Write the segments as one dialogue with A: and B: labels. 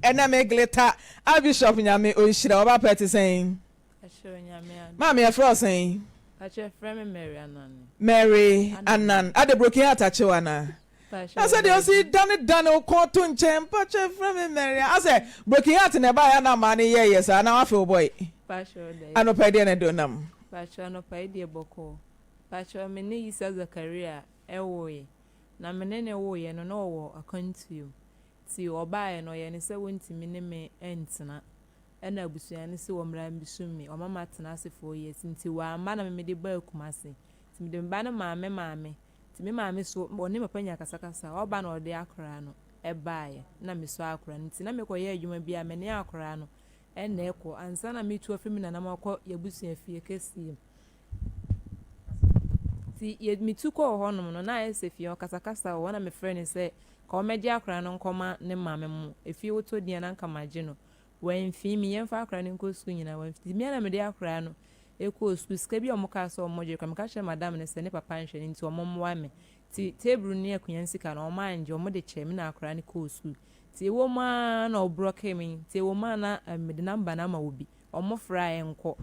A: ena me glitter Bishop nyame onhira oba pete sen
B: Asho nyame
A: Maame afro sen
B: Ache frame
A: Mary Anan ade broken heart ache wana I said you see done o to nchem pache frame Mary I said broken heart na ba ya na ma ne yes na wa feel boy
B: Pasho dey
A: anopede na do nam
B: Pasho anopede boko Pasho me ne Isa Zakaria ewoye na me ne woye no no wo akantu ti oba no ye ne se wontimi ne me entena ena abusua ne se wo mra mbisumi o mama tena ase 4 years nti wa ma na me de ba akumase ti me de ba na maame ti me maame so oni mapanya kasakasa oba na ode akora no ebaaye na me so akora nti na me koye adwuma bia me ne akora no ena eko ansa na me tu afimi na na makọ yabusua fie kesi ti ye me tu ko honom no na ese fie o kasakasa wo na me frɛ ne se ka o meje akora no nkoma ne maame mu efie woto dia na nka maje no when fimi yemfa akora ne nko school nyina when fimi na me de akora no eko school ska bi omoka so omoje kwa me ka hye madam ne se ne papa nhwe ne nti omomwa me ti table ne akunya sika na omanje omode che me na akora ne ko school ti wo ma na obroke me ti wo ma na me de number na ma obi omofra enko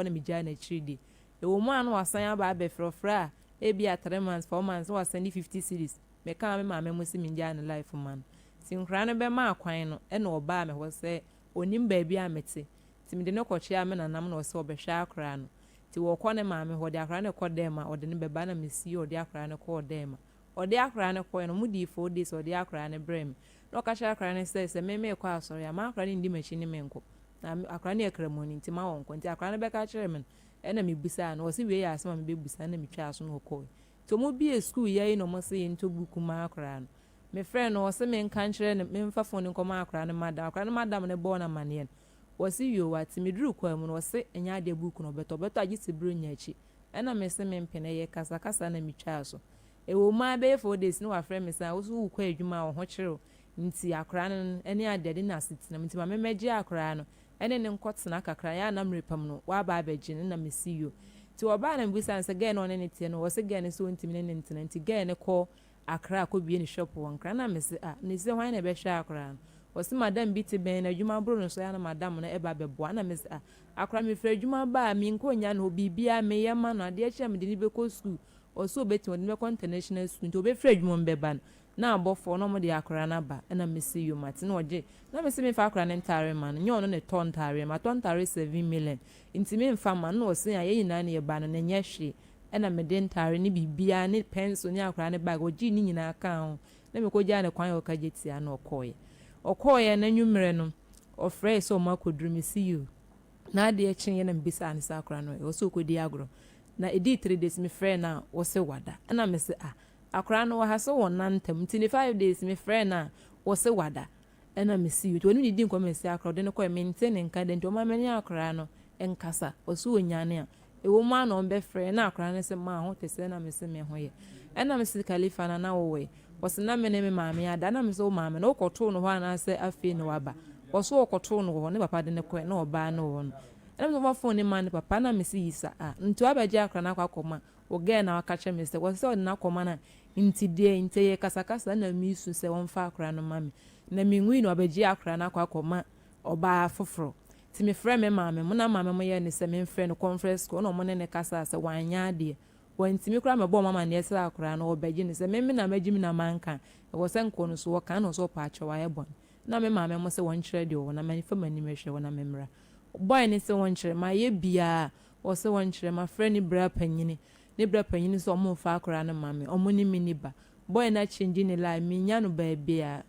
B: na me gya na chiridi wo ma na wasan aba abefrofra e bia 3 months 4 months wasan 50 series me ka me maame mo si me gya na life man ti nkra no be ma akwan no e na oba me ho se onim ba bia mete ti me de no kochia me nanam na o se obehwa akra no ti wo kọ ne maame ho de akra ne kọ dem a o de ne beba na mesi o de akra ne kọ dem a o de akra ne kọ no mudi 4 days o de akra ne brem no ka sha akra ne se me kọ asori ya ma akra ne ndi machi ne me nko na akra ne ekramoni nti ma won ko nti akra ne be ka kire me ena me busa na o se we ya asema me be busa na me twa aso no kọ to mo bi e school ye no mo se ye nto buku ma akra no me friend no o se me nka kire ne me mfa phone nko ma akra ne madam ne bo na mane wasi yo wati midru kwa mu no se enya ade buku no beto agisi bro nyachi ena me se me mpene ye kasa na mitwa so e wo ma be 4 days no wa frɛ me sa wo so kwa adwuma wo ho kyerɛ nti akra no ene ade de na sitina nti ma me meje akra no ene ne nkɔtena kakra ya na mrepam no wa ba abegye na me si yo ti wo ba na mbisa nse ge no ne tie no wo se ge ne so ntimi ne ntena nti ge ne kɔ akra akɔ bie ne shop won kra na me se ne se hwan na be hwɛ akra no wasi madam biti ben na adwuma bro no so ya na madam na eba beboa na me akra me fra adwuma ba mi nko nya no bibia me yema no ade akye me de ni be ko school o so beti won be ko international school nti obe fra adwuma mbeba na abofo no mo de akra na ba na me see you mate na oje na me se me fa akra na ntare man nyo no ne ton tare ma ton tare 7 million nti me mfa ma na o se ya yina na ye ba no na nya hwe na me de ntare ni bibia ni pencil ni akra ne bag oji ni nyina aka ho na me ko ja ne kwan o ka jetia na okoye okoye na nwumre no ofre so makodru me see you na ade ekyen na mbisa anisa akra no o so kodi agro na edi 3 days me frɛ na wo se wada na me se akra no ha so won nantem nti 5 days me frɛ na wo se wada na me see you to ni di nko me se akra de no ko maintain nka de nti o ma mani akra no enkasa o so onyane a e wo ma no be frɛ na akra no se ma ho te se na me se me ho ye na me se khalifa na wo we wose na me ne me maame ada na me so maame no koto no ho na se afi no waba wose koto no ho ne papa de ne ko na oba no ho no na me so phone ne man papa na me se yisa nti abaje akra na kwakoma o ge na waka che me se wose na koma na nti de nti ye kasakasa na mi su se won fa akra no mame na mi nwi no abaje akra na kwakoma oba foforo ti me frɛ me maame mo na maame mo ye ne se me frɛ no conference ko na mo ne kasa se wanya de wantimi kura mebo mama ne esa akura no obaji ne se me na magimi na manka e wo se nko no so wo kan no so pa acho wa ebon na me maame mo se won kyerɛ de wo na mani fa mani mehwe wo na memra boy ne se won kyerɛ ma ye bia wo se won kyerɛ ma frɛ ni bra panyini ne bra panyini so mo fa akura no mame omo ni mini ba boy na change ni la mi nya no ba bia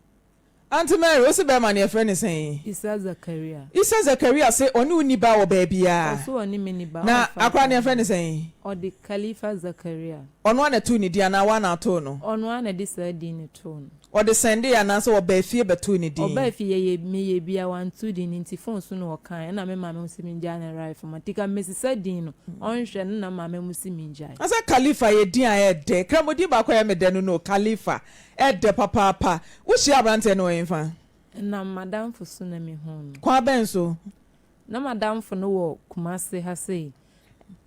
A: Auntie Mary, what's the man your friend is saying?
B: Isa Zakaria
A: say oni uni ba wo baabia.
B: Also oni mini ba.
A: Na akwa ne friend is saying?
B: Or the Khalifa Zakaria.
A: Ono na tu ni dia na wa na to no.
B: Ono na dis di ni to no.
A: Or the Sunday and so ba fie betu ni di.
B: Oba fie ye me ye bia 1 2 di ni phone so no kan na me maame musimi nja na right for matika Mrs. Sadin no. Onhwe na maame musimi nja.
A: Asa Khalifa ye din a de. Kramodi ba kwa ye me de no Khalifa. De papa. Wo shi abrante no enfa.
B: Na madam for so na me home.
A: Kwa ben so.
B: Na madam for no wo Kumase ha sei.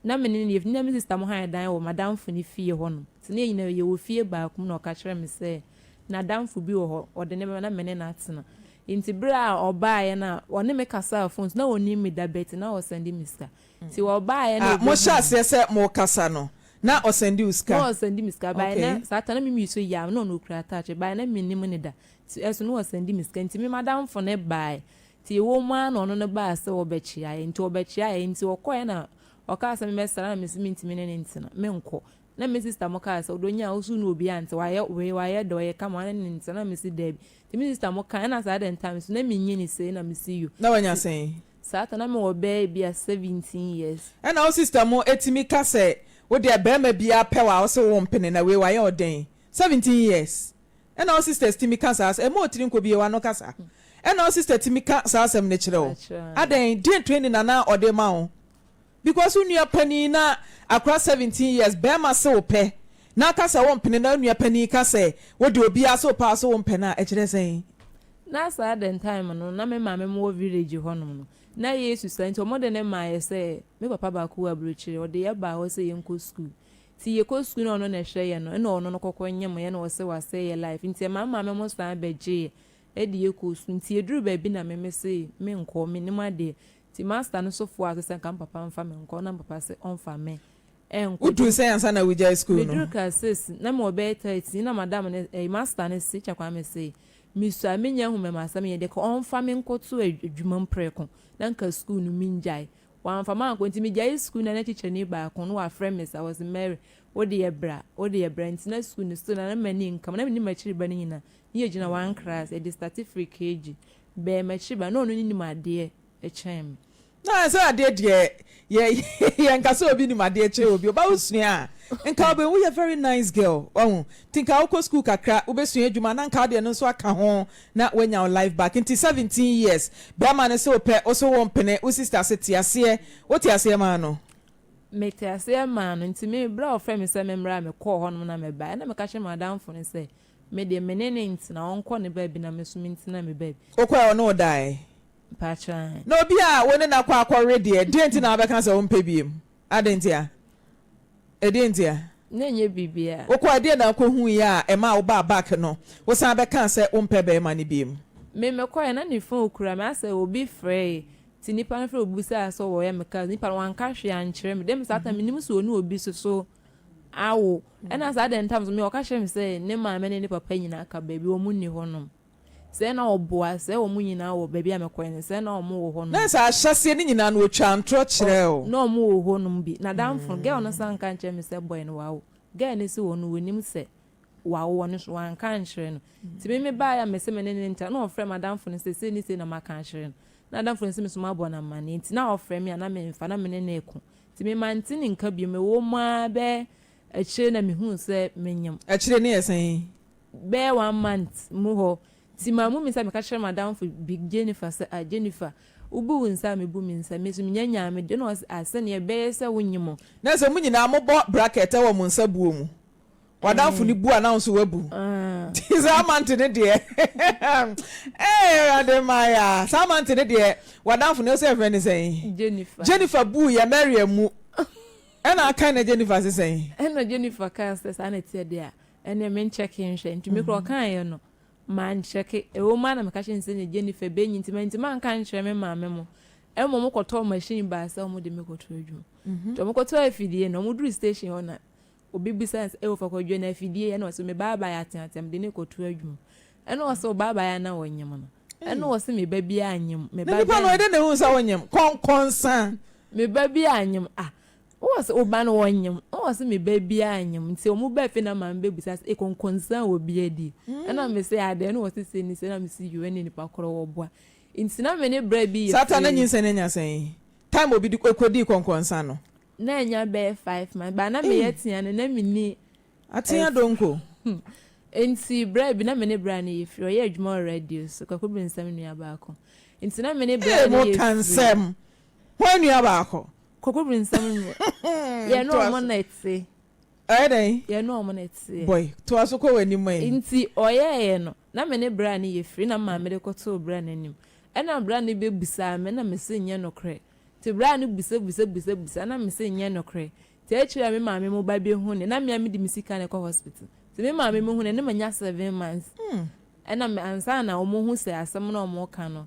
B: Na me ni if na me sister mo han dan wo madam for ni fie ho no. Tine yina ye wo fie ba kum na o ka kire me se na damfo bi wo ho o de ne na me ne na atena inti bra obaye na woni me kasa phones na woni me da bet na o send me ska ti obaye na
A: mo sha se mo kasa no na o send you ska
B: no send me ska by na sata na me so ya no no kura touch by na me nim ne da ti eso no send me ska inti me madam for ne by ti wo ma no no ba se obechia inti obechia inti okoye na okasa me mesara na me siminti me ne ntina me nko na me sister mo ka se odonya osu no obi ante waye do ye kama na ntina na me si debi ti me sister mo ka na sa den time so na me nyini say na me see you
A: na wanya say
B: sata na me obe bia 17 years
A: and our sister mo etimi ka se wo de be ma bia pewa wo se wo mpene na we waye oden 17 years and our sister etimi ka sa e mo tiri nko bia wa no kasa and our sister etimi ka sa asem ne kire wo aden din training na ode ma wo because unua pani na akra 17 years be ma se wo pe na kasa wo mpene na unua pani ka se wo de obi aso pa so wo mpene a kire sen
B: na sa den time no na me mama mo village honom no na yesu santi o modern ma ye say me papa ba ku abrochire o de ye ba ho say yenko school ti ye ko school no no na hwe ye no na ono no kokonyem ye no se wa say ye life nti mama me mo san beje e de ye ko school nti eduru ba bi na me say me nko me nim ade ti master no so fo asese kan papa mfa me nko na papa say onfa me enko
A: utu say ansa na we jai school no
B: eduru ka sis na mo be 30 na madam ne master ne si chakwa me say misu amenya hu me masam ye de ko onfa me nkoto adwuma mpreko nanka school no minjai wan fa man ko ntimi jai school na teacher ni ba ko no wa friend me I was Mary wo de bra nti na school ni so na mani nkam na mani machiri ba ni na ye gina one class e de statistics kg be machiri ba no ni ma de e chem
A: na say ade de ye nka so obi ni ma de che obi ba usua nka obi we a very nice girl tinka wo school kakra wo besua adwuma na nka de no so aka ho na wenya life back into 17 years be ma ne so pe o so wo mpene wo sister se tiase wo tiase ma no
B: me tiase ma no nti me bra of friend me se me mra me call ho no na me ba na me ka she madam for ne se me de menene nti na onko ne ba bi na me so me nti na me ba bi
A: okwa no die
B: pacha
A: no bi a woni na kwa ready e denti na be kan se wo mpebiem adentia edentia
B: nenye bibia
A: okwa de na kwa hu ya e ma wo ba back no wo san be kan se wo mpebe ma ne biem
B: me koy na ni phone okura me ase obi frey ti nipa na frey obusa so wo ya me ka nipa wan ka hwe ankyere me dem sata me nim so oni obi so awo na sa den times me o ka hwe me say ne ma me ne ni papa nyina ka baby o mu ni honom se na oboa se o mu nyina wo baby amekoy ne se na o mu wo honom
A: na sa hyase ni nyina no otwa antro kire o
B: na o mu wo honom bi na damfo girl no san ka nkyere me se boy no wawo girl ne se wonu wonim se wawo wonu so wan ka nkyere no ti me ba ya me se me ne nta na o frɛ madam fo ne se ni se na maka nkyere no na damfo ne se me so ma bo na mane nti na o frɛ me na me mfa na me ne eku ti me mantini nka bi me wo ma be akire na me hu se menyam
A: akire ne yesen
B: be 1 month mu ho ti mamu mi sa me ka kyere madam fo big Jennifer se Jennifer ubu nsa me bu mi nsa me so nyanya me de no asane e be se wonyimo
A: na so munyina mo bo bracket e wo mo nsa buo mu wadamfo ni bu announce wabu Samantha ne de ademaya Samantha ne de wadamfo ne so friend say Jennifer bu ya Maria mu ena aka na Jennifer say
B: ena Jennifer ka say sanete de a ena men check in hwe ntumi kro kan ye no man check e wo ma na me ka hwe nse ne Jennifer be nyinti man kan hwe me maame mo e mo koto machine ba sa mo de me koto adwum to mo koto afidie no mo duru station ona obi business e wo fa kwadwe na afidie ye na so me baba ya atentem de ne koto adwum e na so baba ya na wonyem no e na so me baby anyem me baba
A: me no de ne hu sa wonyem konkonsa
B: me baby anyem wo so oba no wonyem wo so me baby anyem nti o mu ba fe na man be business e konkonsa obi adi e na me say ade no wo se ni se na me see you eni nipa koro wo boa nti na me ne bra bi
A: sata na nyinse ne nyasen time obi di kwekodi konkonsa no
B: na enya be 5 man ba na me yetia na me ni
A: atia donko
B: nti bra bi na me ne bra na yefri o ye adwuma radio so kwakobi nsam nua ba ako nti na me ne bra na
A: yefri mo kansem ho nua ba ako
B: kwakobi nsam ye no mo na etse
A: den
B: ye no mo na etse
A: boy to aso ko wani mai
B: nti o ye no na me ne bra na yefri na ma me de koto bra na nim ena bra na be busa me na me se nye no kre ti bra no busa na me se nye no kre ti achira me maame mo ba be hu ne na me di misika ne ko hospital ti me maame mo hu ne manya 7 months ɛna me ansa na omo hu sɛ asɛm na omo ka no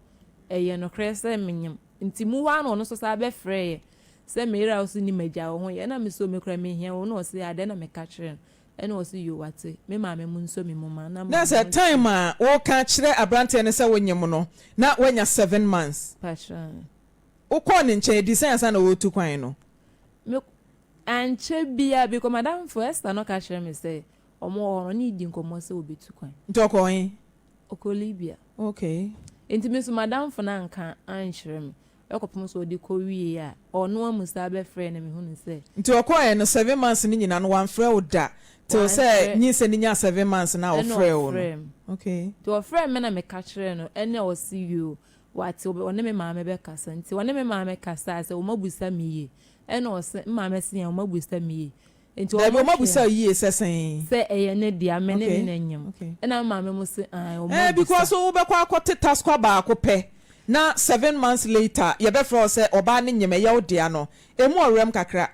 B: ɛyɛ no kre sɛ menyam nti mu wa no so sa be frɛ sɛ me ira so ni magya wo ho yɛ na me so me kra me hia wo na ɔse ade na me ka kyerɛ ɛna ɔse yo wate me maame mu nso me mu ma na
A: sɛ time a wo ka kyerɛ abrante ne sɛ wonyem no na wanya 7 months
B: pasha
A: wo kɔ ne nkyɛn di sɛ ansa na wo tu kwan no
B: me anche bia because madam for Esther no ka kyerɛ me sɛ ɔmo ɔno ne di nkɔmɔ sɛ obetu kwan
A: nti ɔkɔ
B: Okolibia
A: okay
B: enti me so madam for na nka ankyerɛ me ekopom so odi kɔ wie a ɔno amusa be frɛ na me hu ne sɛ
A: nti ɔkɔ no 7 months ni nyina no wan frɛ wo da till sɛ nyi sɛ ni nya 7 months na ɔfrɛ wo no okay
B: to ɔfrɛ me na me ka kyerɛ no ɛne ɔsi you wate ɔne me maame be kasa nti ɔne me maame kasa sɛ o mabusa me ye ɛne ɔse maame se ya o mabusa me ye nti
A: o mabusa yie sɛsɛn
B: sɛ ɛyɛ ne dia me ne ne nyam ɛna maame mu se o mabusa
A: because wo be kwa akɔte task ba akɔpɛ na 7 months later ye be frɛ sɛ oba ne nyem ɛyɛ wo dia no emu ɔrem kakra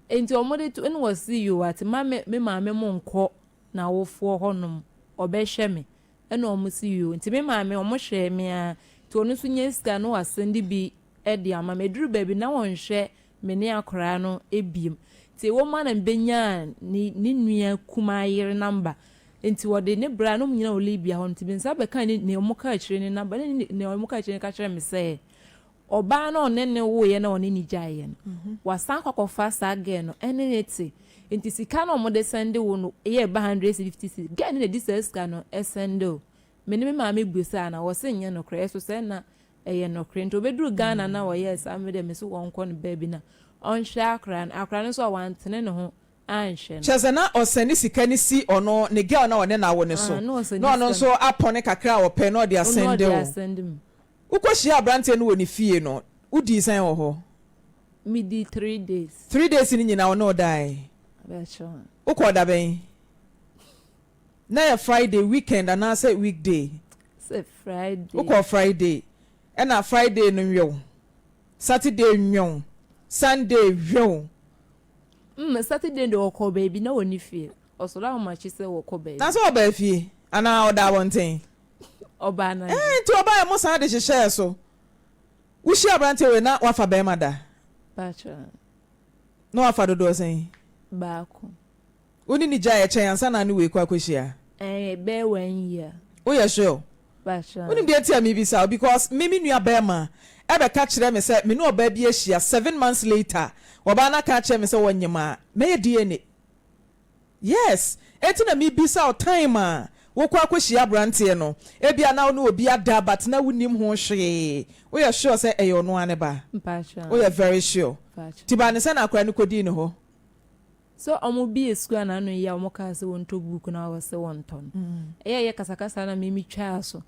B: enti omode to ene wasi you at me maame mo nkɔ na wofoɔ hɔnom ɔbɛhwɛ me ene omusi you enti me maame omo hwɛ me a to onu so nyesika no wasende bi ɛde ama me duru baabi na wɔnhwɛ me ne akora no ebiem ti wo ma na benya ni nua kuma yere number enti wɔde ne bra no nyina olibia hɔ enti bensa bɛka ne omo ka kyerɛ ne number ne omo ka kyerɛ ka kyerɛ me sɛ oba no ne wo ye na one ni gyaye no wasan kwakɔfa sa again no ene neti enti sika no mo de send wo no ye 150 again ne diseska no send o me ne me maame busa na wo se nye no kra so se na eye no kra nto beduru Ghana na wo yes am de me so won kɔ no baby na onhwa akra no so wantene ne ho anhwe no
A: chese na osani sika ni si ono ne girl na one na wo ne so no ono so apone kakra wo pe no de asende o ukoshia abrante no woni fie no udi san wo ho
B: me di 3 days
A: 3 days ni nyina wo no die
B: be sure
A: ukoda ben na ya Friday weekend and na say weekday
B: say Friday
A: uko Friday na Friday no nwo Saturday nwo Sunday nwo
B: Saturday do okọ baby na woni fie osoro ma chi say wo kọ baby
A: na so oba fie ana oda wonten
B: oba na
A: nti oba e mo san de hyehyɛ so wo shi abrante we na wafa be mada
B: pacha
A: no wafa dodo sen
B: baako
A: oni ni gya ye chen ansa na ne we kwa kwehia
B: be 1 year
A: wo ye sure
B: pacha
A: oni de tia me bi sa because me nua be ma e be ka kire me say me no oba bi ahia 7 months later oba na ka kire me say wonyema me ye DNA yes enti na me bi sa time a wo kwa kwehia brante no e bia na wo obi ada but na wonim ho hwe wo ye sure say e yo no ane ba
B: pacha
A: wo ye very sure
B: pacha
A: ti ba ne say na akra ne kodi ne ho
B: so omo bi esua na no ya omo ka se won to book na wo se won ton ye kasakasa na me twa so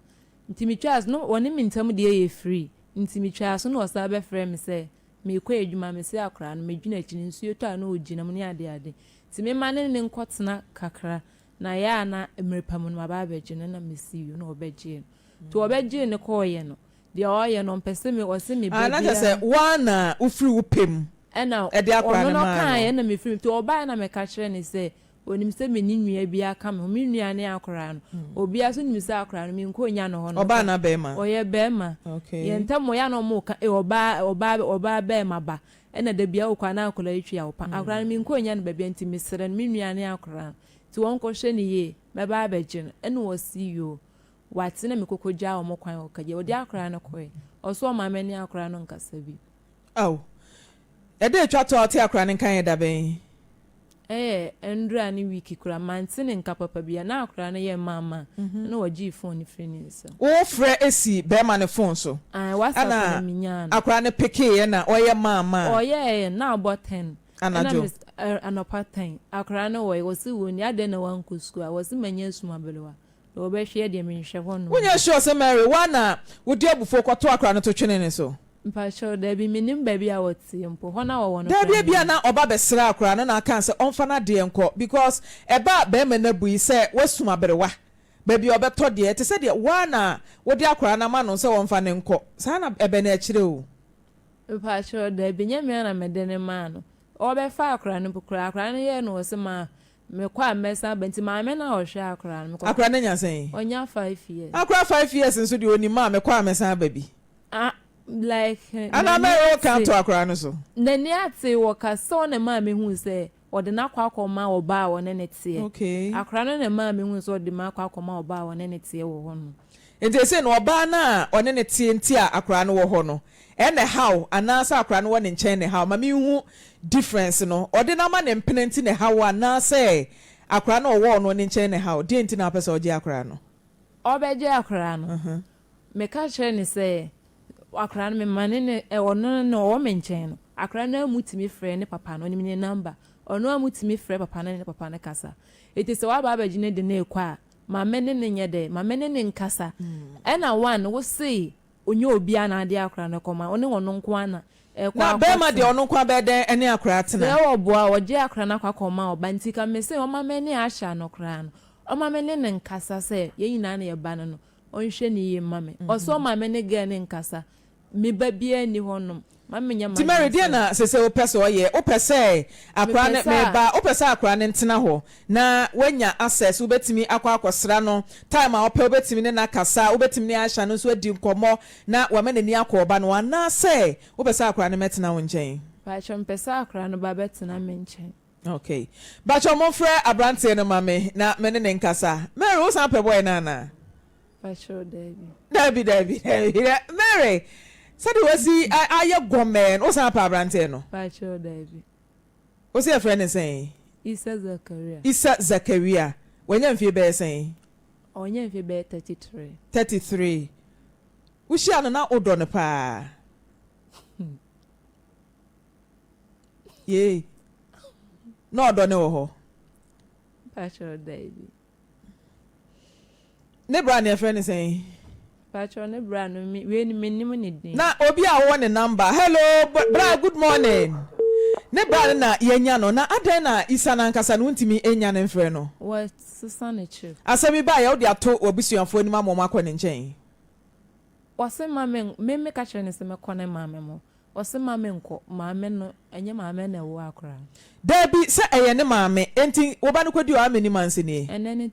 B: nti me twa so no woni me ntam de ye free nti me twa so no o sa be frɛ me se me kɔ adwuma me se akra no me dwuna akini nsuo to na ogina me ne ade ti me ma ne nkɔtena kakra na ya na emerepam no ba abegye na me si you na obegye to obegye ne kɔ ye no de oye no mpese me o se me be
A: na ka se wana ufiri wupem
B: ɛna
A: ɔno
B: no kan ɛna me film to oba na me ka kyerɛ ne sɛ onim sɛ me ni nua bi aka me nua ne akora no obi aso nim sɛ akora no me nko nya no ho no
A: oba na be ma
B: oyɛ be ma
A: okay
B: ye ntam ya no mo ka oba be ma ba ɛna da bia okwa na akora etwi a opa akora no me nko nya no ba bia nti me sere no me nua ne akora ti won ko hwɛ ne ye me ba abegye no ɛna wo si yo wate na me kokogya o mo kwan o kaje odi akora no koe ɔso ma me ne akora no nkasa bi
A: aw ede twa to ate akra ne kan da ben
B: endra ni wiki kura mantine nka papa bia na akra ne ye mama na waji phone free so
A: wo frɛ esi be ma ne phone so
B: whatsapp na minya na
A: akra ne peke ye na oye mama
B: oye na about 10
A: anajo
B: anopa 10 akra ne wo si woni ade na wanko school wo si manya suma belewa do be hwe de me hwe ho no
A: wonya sure se Mary wana wo di abufo kwato akra ne to twene ne so
B: mpacho da bi minim baby a wotie mpo ho na wo no
A: da bia na oba besra akra na aka se onfa na de enko because eba be me na bui se wasuma berewa baby obeto de te se de wana wo di akra na ma no se onfa ne enko sa na ebe na akire o
B: mpacho da bi nyame na mede ne ma no obefa akra no pokra akra no ye no se ma me kwa mesa benti maame na ohwe akra no
A: akra na nya sen
B: onya 5 years
A: akra 5 years nso de oni ma me kwa mesa baby
B: like
A: ana me o kan to akra no so
B: nani ate wo ka so na ma me hu se ode na kwa akoma oba wo ne tie
A: okay
B: akra no na ma me hu so ode ma kwa akoma oba wo ne tie wo ho no
A: ente se no oba na one ne tie ntia akra no wo ho no ene how anasa akra no wo ne nchen ne how ma me hu difference no ode na ma ne mpenenti ne how anasa akra no wo no ne nchen ne how de nti na pese oje akra no
B: obeje akra no me ka chere ne se akra no me mane ne ono no wo me nchen no akra no amutimi frɛ ne papa no ne number ono amutimi frɛ papa no ne papa no kasa eti se wa ba ba gine de na ekwa ma mene ne nye de ma mene ne nkasa na one wo say onye obi ana de akra no koma one wono nko ana
A: na be ma de ono kwa be de ene akra tena
B: se wo boa wo je akra na kwa koma oba ntika me se o ma mene ahya no kra no o ma mene ne nkasa se ye nyina na ye ba no onhwe ne ye mame o so ma mene ge ne nkasa me ba bia ni honom
A: ti Mary dia na sese o pese oye o pese akra ne meba o pese akra ne ntena ho na wanya access wo betimi akwa no time a o pe betimi ne na kasa wo betimi ne ahya no so adi nkomo na wa mane ni akoba no na se o pese akra ne metena wo nchen
B: ba chom pese akra no ba betena me nchen
A: okay ba chom mo frɛ abrante no mame na mene ne nkasa Mary wo san pe boy na na
B: ba sure David
A: Mary said we see aye gomen o san pa abrante no
B: ba sure David
A: o see a friend saying
B: Isa
A: Zakaria wanya mfie be saying
B: onya mfie be
A: 33 wo shia no na odo no pa ye no odo ne wo ho
B: ba sure David
A: ne bra ne friend saying
B: Pacho ne bra no we ni menim ne din
A: na obi a wo ne number hello bra good morning ne bra na yenya no na adan na isa na nkasa no ntimi enya ne mfre no
B: what sister ne chief
A: asabi ba ya wo de ato obusuanfo ni mammo makọ ne nchen
B: wase mame me ka chere ne se me kọ ne mame mo wase mame nko mame no enye mame na wo akra
A: Debi se eye ne mame enti wo ba no kwadi o ameni manse ni
B: enene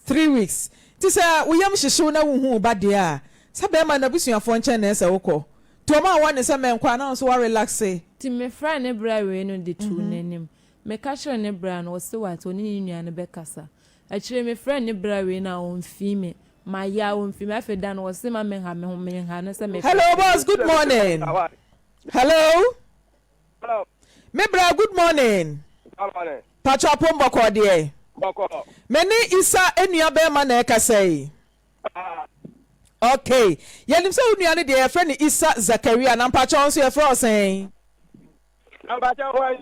A: 3 weeks ti se wo yam hyehyew na wo hu ba de a se be ma na busuanfo nchen na ese wo kọ to ma wo ne se me nkwa na so wa relax
B: ti me fra ne bra we no de tu nanim me ka chere ne bra no wose wat oni ni nua ne be kasa a chere me fra ne bra we na on fi me ma ya on fi me afeda no wose ma me ha no se me
A: hello boss good morning hello me bra good morning pacho pombo ko de meni isa enua be ma na ekasai okay yenim se unua ne de e friend Isa Zakaria na pacho nso ye friend osen
C: na pacho hoyi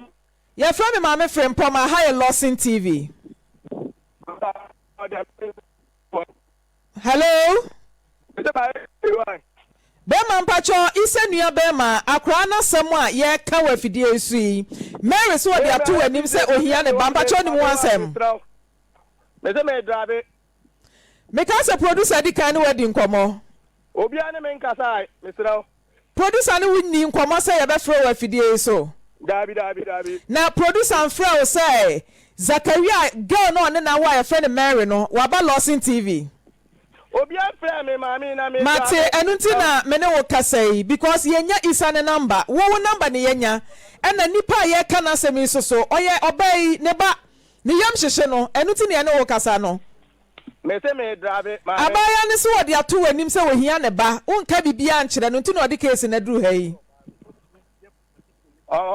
A: ye friend me Maame Frimpomaa hi Lawson TV hello Bema mpacho ise nua bema akra na sam a ye ka wa fidie esu yi Mary so de ato anim se ohia ne ba mpacho ni mu ansem
C: meze me drabe
A: me ka se producer di kan wedding nkomo
C: obi ane me nkasa mesraw
A: producer ni wunni nkomo se ye be fro wa fidie so
C: dabi
A: na producer fro say Zakaria girl no ne na wa ye friend Mary no wa ba Lawson TV
C: obi afre me mami na me
A: mate enunti na me ne wo kasai because yenya Isa ne number wo number ne yenya ena nipa ye kana semi so oye obai ne ba ne yam hyehye no enunti ne ne wo kasa no
C: me se me drabe ma
A: abaya ne so wode ato wanim se wo hia ne ba wonka bibia nkyere no nti na odi case na duru ha yi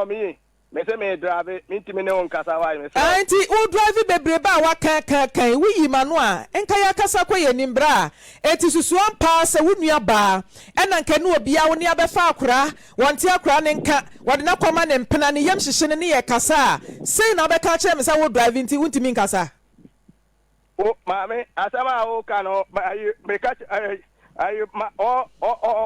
C: mi me se me drabe mintimi ne wonkasa wa me se
A: anti wo drive bebreba wa kan wo yi mano a enka ya kasa kwa ye nimbra eti susuan pa se wo nua ba ena nka ne obia wo ne abefa akora wonte akora ne nka wode na koma ne mpena ne yam hyehye ne ye kasa sei na obeka kire me se wo drive nti wontimi nkasa
C: o mame asama o kano me ka ayi ma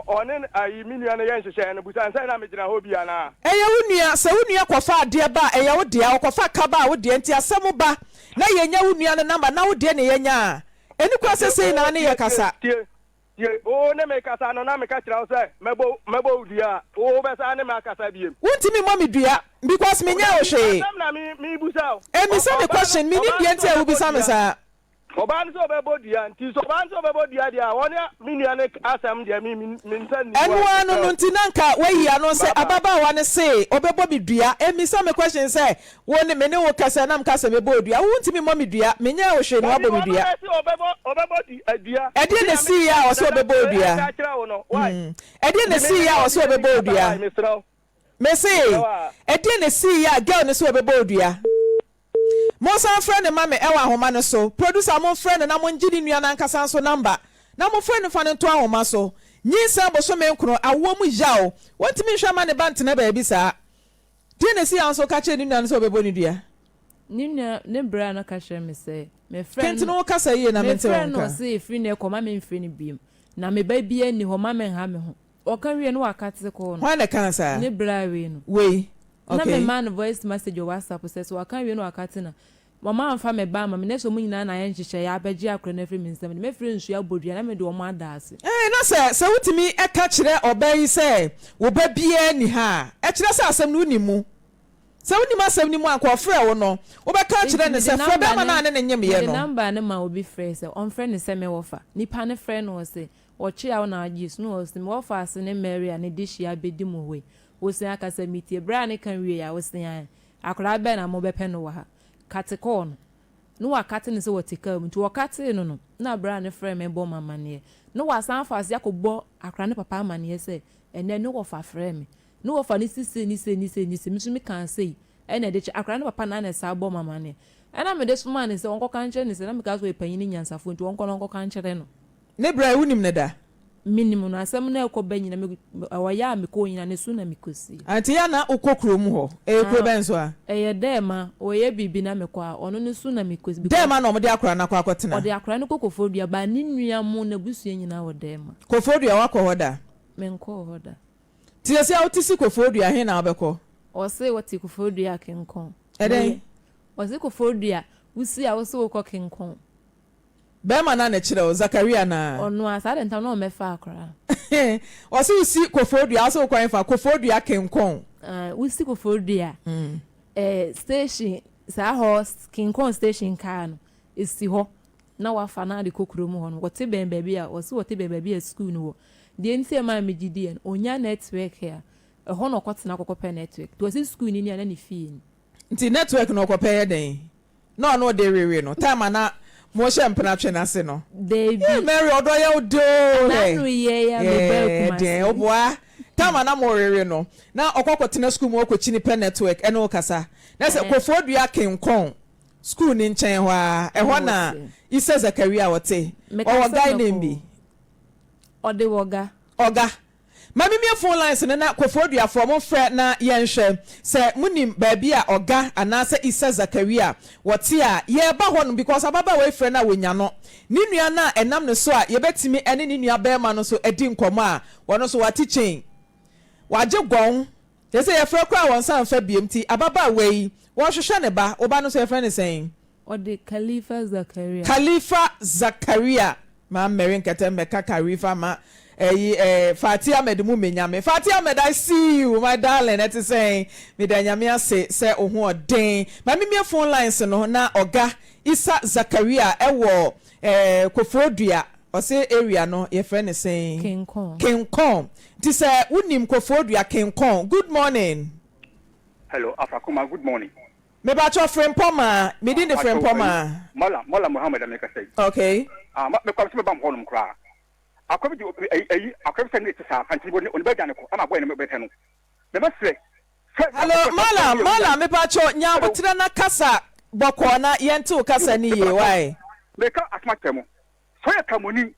C: onen ayi minua ne yen hyehye ne busan sai na me gina ho bia na
A: eya wunua se wunua kofa ade ba eya wo de a kofa kaba wo de nti asem ba na yenya wunua ne number na wo de ne yenya eni kwa sesei na ne ye kasa
C: Ye o ne me kasa no na me ka kira say mebo dia o be sa ne me kasa biem.
A: Wonti me mommy dua because me nya o hwe.
C: Na me busa.
A: E me say me question me ni dua ntia wo bisa me sa.
C: Oban so bebo dia nti so ban so bebo dia dia woni me nua ne asam dia me nsan ni.
A: Enu anu no nti nanka we yi anu say ababa wa ne say obebo bi dua. E me say me question say woni me ne wo kasa na me kasa mebo dua. Wonti me mommy dua me nya o hwe no abo me dua.
C: Obebo dia.
A: E dey ne see ya o so obebo dua. E dey ne see ya o so obebo dua. Me say e dey ne see ya girl ne so obebo dua. Monsan friend ma me ewa ahoma no so producer mon friend na mon gidi nua na nkasa so number na mon friend fa ne to ahoma so nyinsa bo so me nkro awo mu yawo wontimi hwa ma ne bant na ba bi sa die ne si anso ka che ni nua no so bebo ni dua
B: ni nua ne bra no ka hwe me say me friend
A: kenti no ka say ye na me te
B: wonka me friend no say free ne ko ma me free ni biem na me ba bia ni ho ma me ha me ho o kan wie no wakate ko no
A: why na kan sa
B: ne bra we no
A: we
B: okay na me man voice message o WhatsApp say so kan wie no wakate na mama amfa me ba ma me ne so mu nyina na ye nhyehyɛ ya abaji akro na free me nsɛm me free nsu ya bodua na me de o ma daase
A: na sɛ wutimi e ka kyerɛ oba yi sɛ wo ba bia ni ha e kyerɛ sɛ asɛm no ni mu sɛ woni ma asɛm ni mu akɔ frɛ wo no wo ba ka kyerɛ ne sɛ frɛ ba ma na ne nyem ye no
B: number ne ma obi frɛ sɛ on frɛ ne sɛ me wofa nipa ne frɛ no sɛ ɔkye ya na agi so no sɛ me wofa ase ne Maria ne de hia bedi mu we wo sɛ aka sɛ mitie bra ne kan wie ya wo sɛ akora ba na mo bɛpɛ no wa ha katekon no wakate ne se wotika mu nti wakate no na bra ne frɛ me bɔ mama ne no wasan fa se akobɔ akra ne papa mama ne se ene no wofa frɛ me no wofa ne sisi ni so me kan sei ene de akra ne papa na sa bɔ mama ne ena me de so man se onko kan kyerɛ ne se na me ka so epanyin ni nyansafo nti onko kan kyerɛ no
A: ne bra wunim ne da
B: minimum na asɛm na ekɔ banyina me awaya me ko nyina ne so na me kosi
A: anti ya na ukokro mu ho kuro ben so a
B: dema oye bibi na me kwa ono ne so na me kosi
A: dema na omde akora na kwa akotena
B: ode akora ne kokofodua ba ne nua mu na busua nyina wo dema
A: kofodua wakɔ hoda
B: me nkɔ hoda
A: ti ese awtisi kofodua he na obekɔ
B: o se wati kofodua kenkon
A: eden
B: o se kofodua wusi a wo se wo kɔ kenkon
A: bema na kyerɛ o Zakaria na
B: ono asa de ntam na o mefa akora
A: o se usi kofodua so kwan fa kofodua kenkon
B: usi kofodua station sa host kenkon station car no esi ho na wafa na de kokuro mu ho no wote ben baabi a o se wote ben baabi a school no wo de ntie ma megidi en onya network ya ho no kwotena kokopɛ network to se school ni na ne fie
A: nti network no kokopɛ den no no de rewe no time na mo she mpena twe na se no
B: baby
A: Mary odo ya odo
B: na no ye ya me ba kuma
A: den oboa tama na mo rere no na okokotena school mo okochi ni pe network ene okasa na se kofodua kenkon school ni nchen ho a ho na ise Zakaria wote o guy name bi
B: ode woga
A: oga mami me phone lines na kofodua for mo frɛ na yenhwɛ sɛ munim baabi a oga anase ise Zakaria wote a ye ba ho no because ababa we frɛ na wonya no ni nua na enam ne so a ye betimi ene ni nua ba ma no so edi nkomo a wono so wati chain waje gon ye se ye frɛ kra won san fa BMT ababa we wo hwehwɛ ne ba oba no so ye frɛ ne sɛn
B: ode Khalifa
A: Zakaria ma Mary nkete meka Khalifa ma Fatia Medmu menyame Fatia Med I see you my darling that is saying me da nyame ase se ohu odin ma me phone lines no na oga Isa Zakaria ewo Kofodua o say area no ye friend is saying Kenkon ti say unim Kofodua Kenkon good morning
D: hello Afakuma good morning
A: me ba cho Frimpomaa me din de Frimpomaa
D: Mola Muhammad ameka say
A: okay
D: me kwam se me bam honum kra akwabi akwabi sɛ ne ti sa fanti bo ne onba gane ko ama boy ne mebɛtɛ no me bɛsrɛ
A: hello mala me pa cho nya botra na kasa bɔkɔ na yɛnte kasa ni ye why
D: me ka asma temo so yɛ kamoni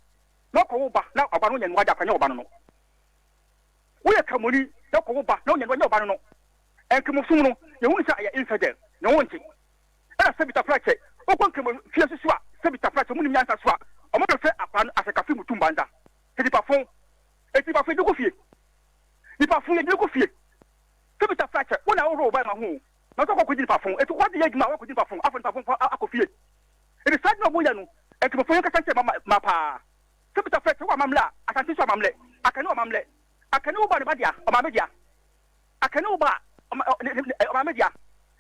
D: na ko wo ba na ɔba no nya nwaja kwanya ɔba no wo yɛ kamoni na ko wo ba na nya nwaja ɔba no enkimu sum no ye hu sa ya infidel na wonti ɛna sebita frache o kon kemo fie susu a sebita frache mu ni nyansa so a ɔmo do sɛ akwan afeka fi mutum banda eti pa fon de ko fie nipa fon de ko fie sebita frache wona wo ro ba ma hu na so ko nipa fon eti what dey adwuma wo ko nipa fon afon nipa fon akɔ fie eti sa na bo ya no eti mo fon ka sanche ma pa Sebita fete wa mamla asante so mamle akane wa mamle akane uba ne badia o mamedia akane uba o mamedia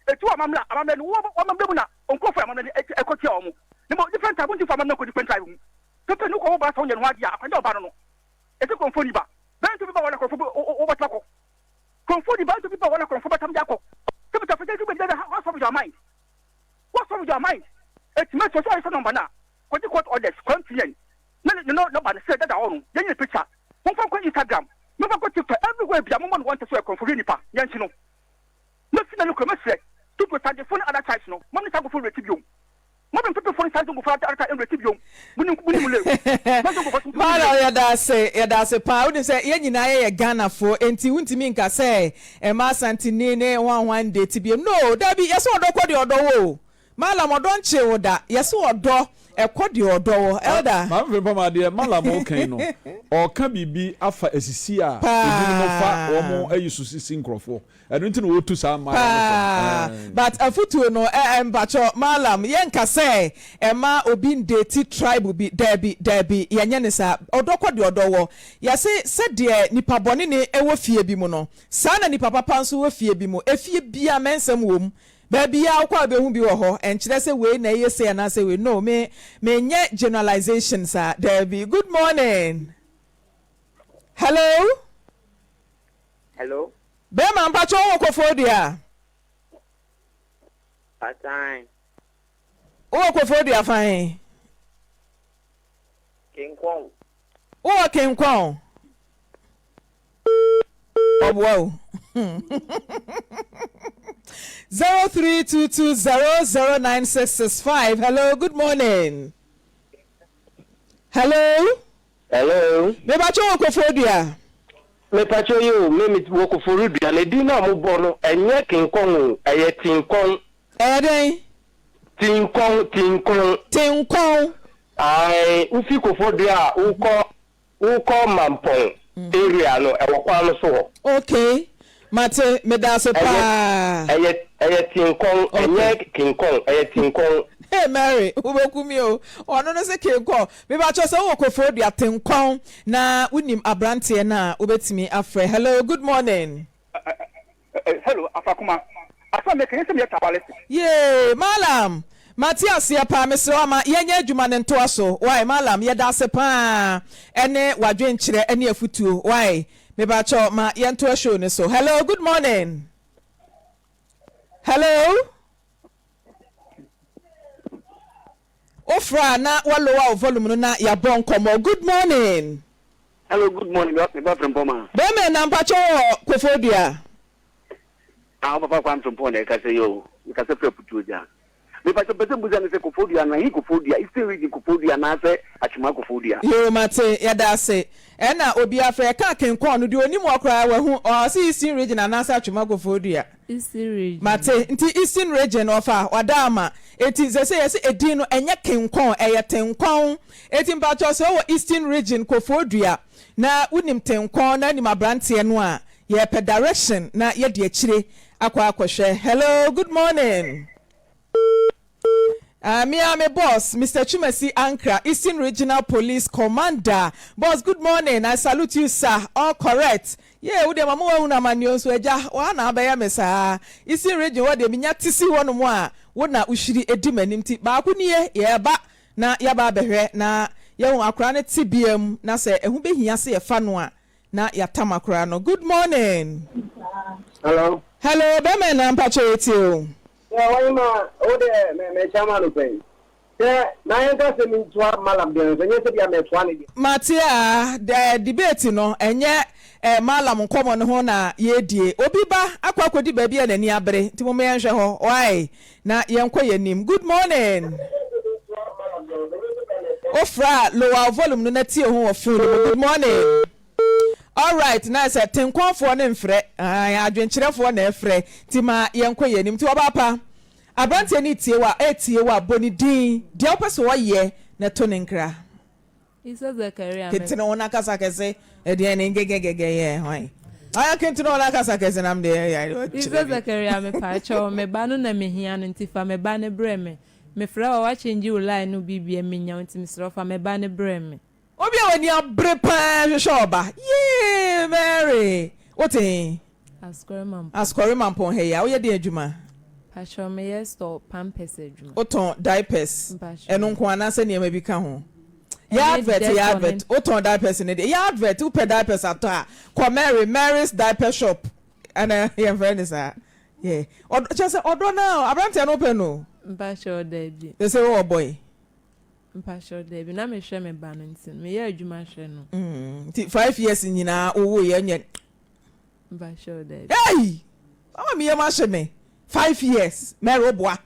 D: etu wa mamla amamle no wa mamle mu na onko fa mamle ekotia o mu ne mo different type of family ko different type mu pepe no ko uba so nyen wadia akane oba no eti konfoni ba ben to be ba wala konfo o ba ko konfoni ba to be ba wala konfo ba tam jako sebita fete to be there what's up with your mind it makes you so number na court orders continue no but say that on then picture from Instagram no go TikTok everywhere be among want to so confirm nipa yanchi no no see na look me say to put the phone other types no mommy go for receive you mommy people phone size go for other type receive you muni le
A: mara ya da se pa we say ye nyina ye Ghana for enti wuntimi nka say e ma santini ne one day tibiem no da bi yeso odokọ de odowo mala modon che da yeso odo ekodi odo elder
E: Maame Frimpomaa de mala mo kan no o ka bibi afa esisi a ebi no fa wo mo ayisu sisi nkrofo enu nti no wotu sa ma
A: but afutu no embacho malam yenka say ema obi ndeti tribe bi derby yenye ne sa odokọ de odowo yase se de nipa bone ne ewo fie bi mu no sa na nipa papa nso wo fie bi mu efie bia mensem wom baby ya kwa be hu bi wo ho enkyere se we na ye say na say we no me nye generalizations there be good morning hello be man pa cho wo kofo dia
F: Patang
A: wo kofo dia fine
F: King Kong
A: wo King Kong oh wow 0322009665. Hello, good morning. Hello.
F: Me
A: bacho okofodia.
F: Me pacho you me wokoforudia le di na mo bono enye King Kong eye King Kong.
A: Eden.
F: King Kong. Ai ufi kofodia uko mampon area no e wokwa no so.
A: Okay. Mate me da so pa.
F: Eye King Kong enye King Kong eye King Kong.
A: Hey Mary, ubokumi o. Ono no se King Kong. Me bacho se wokofodia King Kong na unim abrante na ubetimi afre. Hello, good morning.
D: Hello afakuma afa me kan se me tabale
A: Yeah, malam Matias ya pa mesra ma yenye adwuma ne nto aso. Why malam ye da se pa ene wadwenkyere ene afutuo. Why me bacho ma yento show ne so. Hello, good morning. Hello. Ofra na walowa volume no na ya bon komo. Good morning.
F: Hello, good morning. Me Frimpomaa.
A: Be me na mpacho kofodia.
F: Papa kwa Frimpomaa ka say yo. Ka say preputuja. Me pacho pete buza ne se kofodia na hi kofodia. Isi region kofodia na se achuma kofodia.
A: Yo mate ya da se. Ena obi afre ka kenkon no de onim okra wa hu o si Eastern region anasa atwema kofodia.
B: Eastern region.
A: Mate nti Eastern region ofa wadama eti ze say yes edin no enye kenkon eye tenkon eti mpacho so wo Eastern region kofodia na unim tenkon na nim abrante no a ye pe direction na ye de akire akwa akwhwe. Hello, good morning. Miami boss, Mr. Chumesi Ankra, Eastern Regional Police Commander. Boss, good morning. I salute you, sir. All correct. Yeah, ude mamu wa una manyo so eja wana abaya mesa. Eastern Region wade minya tisi wonu mwa wona ushiri edimani mti. Ba akuniye ye ba na yaba behwe na ye akra ne TBM na se ehu behia se ye fanwa na yatam akra no. Good morning.
F: Hello.
A: Hello, be me na mpacho etio.
F: Why ma me chama no pen. Na yenka se mi twa malam de so nyese bia me twa ne.
A: Matia the debate no enye malam nkomo no ho na ye die. Obi ba akwakodi ba bia nani abere. Ti mo me nhwe ho. Why? Na yenkọ yanim. Good morning. Ofra lower volume no na tie ho of phone. Good morning. All right, nice. Tenkonfo ne mfre. Adwenkyerefo na efre. Ti ma yenkọ yanim. Ti obapa. Abrante ni tie wa boni din. Dia opese wo ye na to ne nkra.
B: Isa Zakaria.
A: Kentino ona kasa kese de ne ngegegege ye hwan. Aya kentino ona kasa kese nam de ya.
B: Isa Zakaria me pa cho me ba no na me hia no ntifa me ba ne breme. Me fra wa change line no bibia me nya nti misro fa me ba ne breme.
A: Obi a wani abre pa hwehwe Yee Mary. What eh? Askwari mampon he ya. Wo ye de adwuma.
B: Pastor me yes to pampers adwuma.
A: Oton diapers. Eno nko anase ne ma bi ka ho. Ya advert. Oton diapers ne de. Ya advert u pe diapers ato a. Ko Mary's diaper shop. Ana your friend is a. Yeah. Just odo na abrante no pe no.
B: Pastor Debbie.
A: They say oh boy.
B: Pastor Debbie na me hwe me ba no ntin. Me ya adwuma hwe no.
A: 5 years nyina owo ye nye.
B: Pastor Debbie.
A: Hey! Mama me ma hwe me. 5 years. Mary Oboa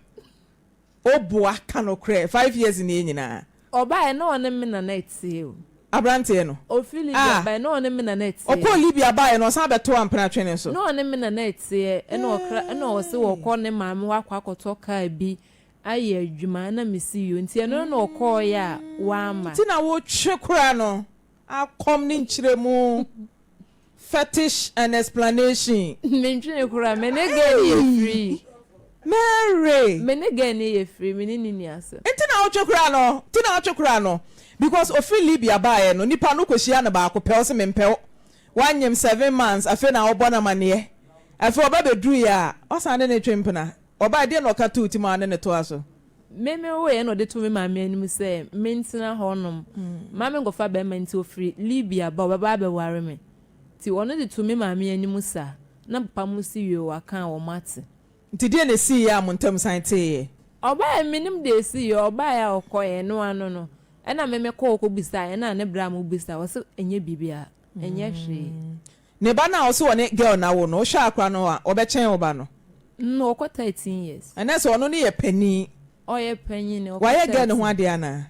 A: kano kre 5 years ni nyina.
B: Oba na one me na etie o.
A: Abrante no.
B: O Libia ba na one me na etie.
A: Okọ Libia ba no san beto ampena twene so.
B: Na one me na etie e na okra na o se wo kọ ne maame wa kwa akoto ka bi aye adwuma na mesi yo nti no na okọ ya wa ma.
A: Ti na wo twe kura no. Akom ni nchiremu. Fetish and explanation.
B: Mentwene kura me ne gani free.
A: Mary.
B: Me ne gani ye free me ni ase.
A: Enti na wo twe kura no. Because ofi Libia ba no nipa no kohia na ba ko pel se mempel. Wanyem 7 months afi na obo na mane. Afi oba bedru ya. Osane ne twempena. Oba de no ka tu ti ma ne to aso.
B: Me we no de to me maame anim se mentina honom. Maame ngofa be menti ofri Libia ba oba ba ware me. Ti wono de to me maame anim sa. Na papa mu si wi wa kan wo mate.
A: Nti de ne si ya montam san te.
B: Oba eminim de si yo oba ya okoye no ano no. Ena me ko bisa ena ne bra mu bisa wo se enye bibia enye hwe.
A: Ne ba na wo se woni girl na wo no wo hwa akra no a obechen wo ba no.
B: No ko 13 years.
A: Ena se ono ne ye pani.
B: Oye pani ne.
A: Wa ye girl ne ho ade ana.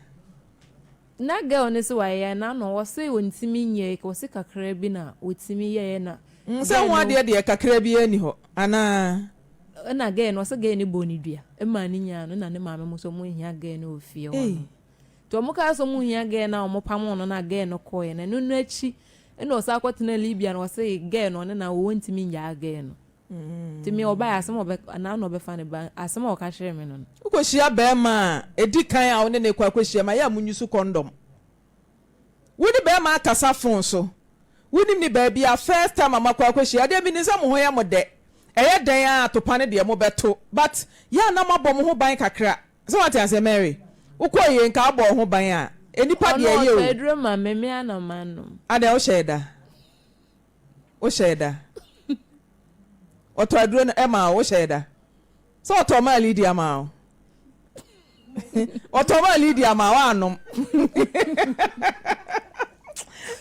B: Na girl ne se wa ye na no wo se wontimi nye ko se kakra bi na wotimi ye na.
A: Se ho ade de kakra bi ani ho ana.
B: Na girl no se girl ne boni dua. E ma ni nya no na ne maame mo so mo hia girl ne ofie wo. To mo ka so mu hia ge na mo pam no na ge no koye na nunu achi eno osa kwatena Libia no se ge no na wo ntimi nya ge no timi oba asem obe na no be fa ne ba asem o ka hire me no
A: ukohia be ma edi kan a woni ne kwa kohia ma ya munyusu condom woni be ma kasa fon so woni ni ba bia first time ma kwa kohia de bi ni sa mo ho ya mo de eye den a to pane de mo beto but ya na mabom ho ban kakra so what you say Mary ukoye nka abo ho ban a enipa de ye o
B: Pedro ma meme ana manu
A: ada o sheda oto aduro na ema o sheda so oto ma Lydia ma oto ma Lydia ma wa anom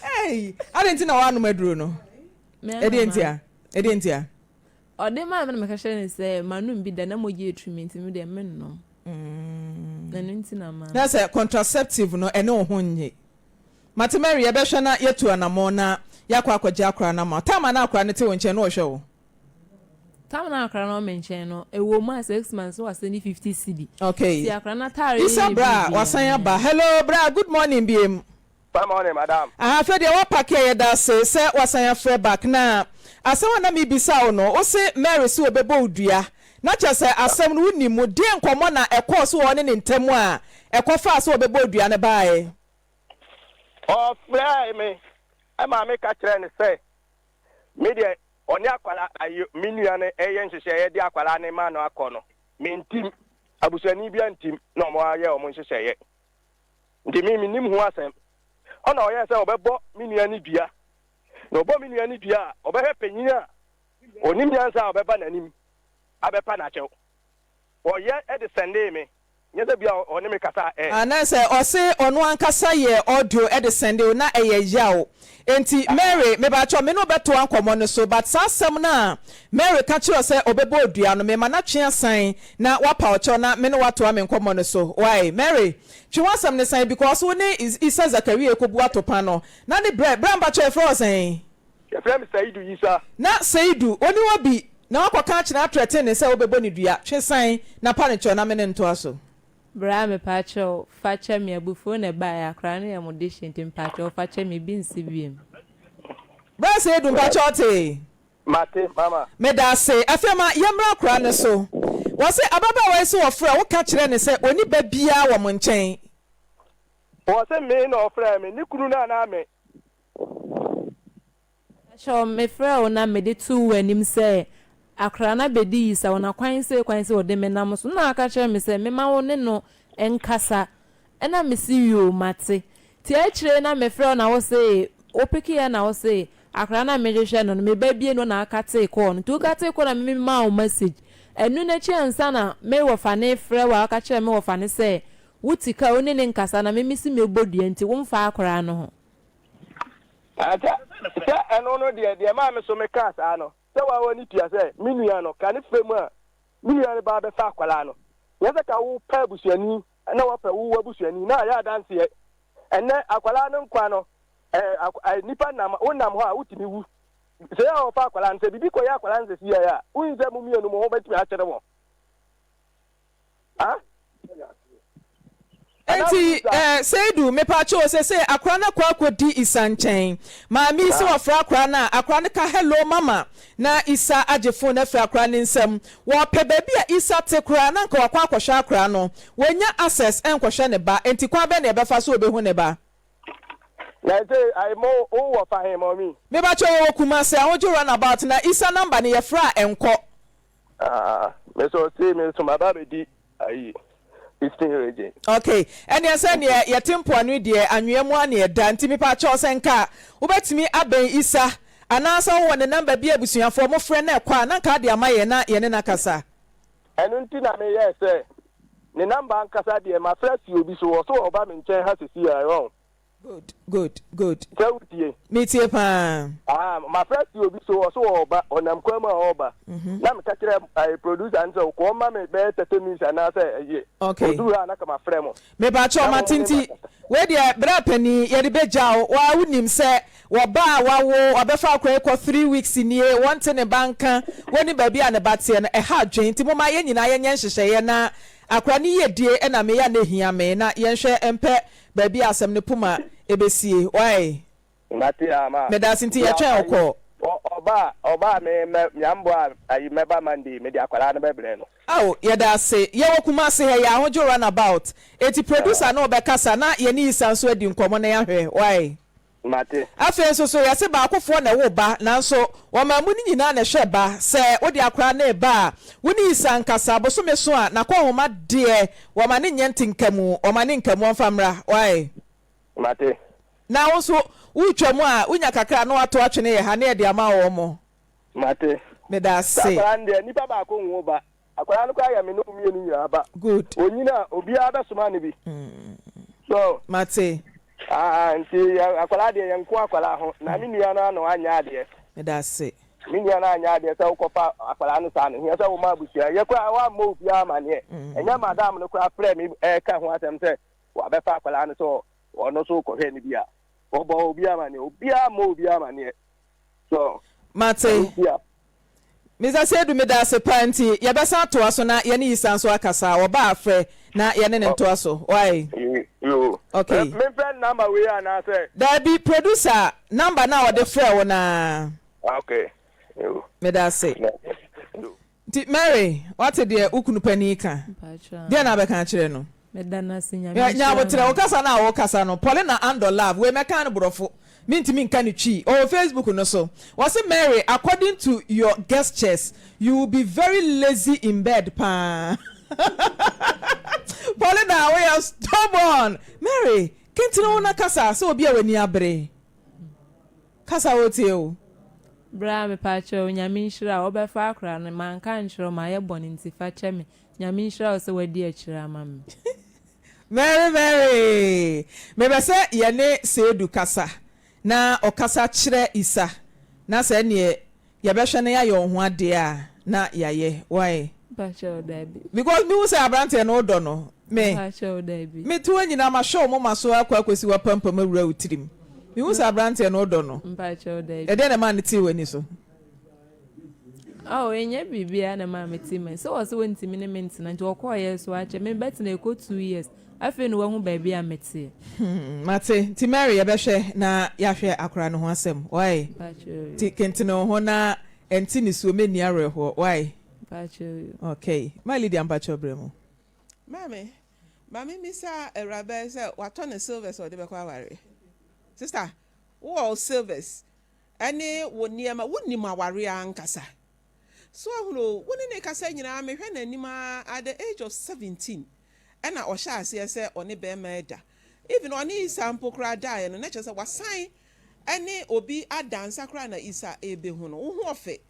A: hey adenti na wa anom aduro no edentia
B: ode ma me ka hye ne se manu bi da na moje treatment mi de men no
A: that's a contraceptive no ene ho nye Matemary ye behwe na yetu anamo na yakwa akwaje akra na ma tama na akra ne te wonche no hwe wo
B: tama na akra no menche no ewo ma 6 months was 50 cedi
A: okay
B: si akra na tare
A: isa bra wasan ya ba hello bra good morning biem
C: good morning madam
A: fe de wa pack ye da se wasan ya frɛ back na asawa na mi bisa wo no o se Mary se obebo odua na chese asem no wuni mu de nkomo na ekọ so woni ne ntemu a ekofa so obebo odua ne baae
C: o fly me e ma me ka kire ne se me de oni akwala ayo minua ne eye nhihye ye de akwala ne ma no akọ no me ntim abusani bia ntim na omo aye omo nhihye ye ndi mi nim hu asem ona oye se obebo minua ne bia na obo minua ne bia obehe panyina onim nyansa obeba nanim abepa na chew oye e de sende me nyeza bia oni me kasa
A: anase o se onu ankasa ye audio e de sende na eye yawo enti Mary me ba cho me no beto ankomo no so but sasem na Mary ka chiro se obebo odua no me ma na twe asan na wapa ocho na me no wato ame nkomo no so why Mary twe wasam ne san because woni Isa Zakaria ekobu atopa no na ne bramba cho e frozen
C: e frem Saidu Isa
A: na Saidu oni wabi na wakoka kina threaten ne se obebo ne dua twe san na pa ne cho na me ne nto aso
B: bra me pacho facha me abufo na ba ya kra ne amodation tim pacho facha me bi nsi biem
A: bra se edu pacho te
C: mate mama
A: me da se afema yemra kra ne so wo se ababa wo se wo fra wo ka kire ne se oni ba bia wo mo nchen
C: For say me no friend me, ni kunu na me.
B: Sure, me friend na me de two anim say akra na bedi isa ona kwan say ode me nam so na aka kire me say me ma wo ne no enkasa ena me si yo mate ti a kire na me friend na wo say opiki ya na wo say akra na me hwehwe no me ba bie no na aka te call no tu ka te call na me ma o message enu na chi ansa na me wo fa ne friend wa aka kire me wo fa ne say wutika oni ne nkasa na me misi me bodua nti wo mfa akra no ho
C: ata eno no de ma me so me kasa no se wa woni tia se minua no ka ne fremu a minua ne ba be fa akwala no yese ka wo pa busuani na wo pa wo busuani na ya dance ye enne akwala no nkwa no nipa nam wonam ho a wutimi wu se ya wo fa akwala nse bibi ko ya akwala nse si ya unze mu mienu mo ho betimi a kere wo ha
A: enti Seidu me pa cho se akra na kwa kodi isanchen ma mi se ofra akra na ka hello mama na isa agefo na fra akra ni nsem wo pe baby a isa te kra na nka wakwa akwhwa akra no wonya access enkwhwe ne ba enti kwa be na e befa so obehu ne ba
C: na say I mo o wo fa him mommy
A: me ba cho wo kuma se ahojo run about na isa number ne ye fra enko
C: me so say me so ma ba be di ayi.
A: Okay, and yes, and your tempo and dear, and you am year done to me patch or senka. Ubet me abe isa, and answer one the number be able to for more friend, Kwana Kadia Mayana, Yanina Casa.
C: And until I may say, the number and Casadia, my friends, you be so about in chair has to see her own. Good. Tell you. Meet you, pa. My friends, you be so over on them come over. Nam catch I produce and so come, mamma, better to me, and I say, okay, do I my friend. Me bacho Matinti, where the bra penny, Yadibejao, why wouldn't him say, Waba, Wawo, Abefa Crack 3 weeks in year, once in a banker, when the baby and a batsy a hard drain, Timoma Yen, I and Yanshayana, Aquani, dear, and I may hear me, not Yansha and pet. Baby asem ne puma ebesie why Matia
A: me da sinti ya twa okọ
C: oba me nyambo ayi meba mandi me dia kwala na bebre no
A: aw ye da se ye wokuma se he ya hojo run about eti producer na obekasa na ye ni isanso adi nkomo na ya hwe why
C: Mate
A: afen so ya se ba akofo na wo ba nanso wo ma mu ni nyina na hwe ba se wo dia kwala na ba wo ni isankasa boso me so a na ko homa de wo ma ne nyenti nkamu o ma ne nkamu onfamra why
C: Mate
A: na wo so utwamu a unya kakra na wato atwene ye ha na de ama wo mo
C: Mate
A: me da se
C: akwande nipa ba ko nwo ba akwala no kwa ya me no mienu nyira ba
A: good
C: onyina obi abesoma ne bi so
A: Mate
C: nti akwala de yanko akwala ho na me nua na no anya ade
A: me da se
C: me nua na anya ade se ukofa akwala no sa no hia se wo ma busia ye kwa wa ma obi amane enya madam no kwa frɛ me ka ho atem se wa be fa akwala no so ono so ko hwe ne bia obo obi amane obi amane so
A: Mate Mr. Seidu me da se panti ye besa to aso na ye ni isanso akasa wo ba afre na ye ne nto aso why
C: you
A: okay
C: me friend number we are na say
A: there be producer number na wo de frɛ wo na
C: okay you
A: me da se ti Mary what de ukunu pani ka dia na be kan kire no
B: me da na sinya
A: nya botre wo kasa na wo kasa no Paulina and love we meka no brofo minti min kan chi or Facebook no so was it Mary according to your gestures you will be very lazy in bed pa Paulina we are stubborn Mary can't you na kasa so obi awani abre kasa wote o
B: bra me pa cho nyame nhira obefa akra no man kan nhiro ma ye boni ntifa cheme nyame nhira so wadi akira mam
A: Mary me be say ye ne Seidu kasa na okasa kire isa na se ne ye be hwe ne ya yo ho ade a na yaye why
B: Bacho Debbie
A: because me say abrante no do no me
B: Bacho Debbie
A: me to anyina ma show mo maso akwakwesi wa pampa mawura utirim me say abrante no do no
B: Bacho Debbie
A: e de na man ti wani so
B: oh enye bibia na ma meti me so was won ti me menti na nti okoye so ache me bet na eko 2 years afi no wahu baabi a meti
A: Mate ti Mary ye be hwe na ya hwe akora no ho asem why
B: Bacho
A: ti kentino ho na enti ni so meni areho why
B: Bacho
A: okay my lady am bacho bremo
G: Mame Mami misa erabe say wato silvers or de be kwa ware. Sister, wo silvers. Ane wo niema wonni ma ware ankasa. So ahunu woni ne kasa nyina me hwe na nima at the age of 17. Ena o sha ase say oni be meda. Even oni sample kra die no na che say wasan ane obi adansa kra na isa ebe hu no wo hu ofe.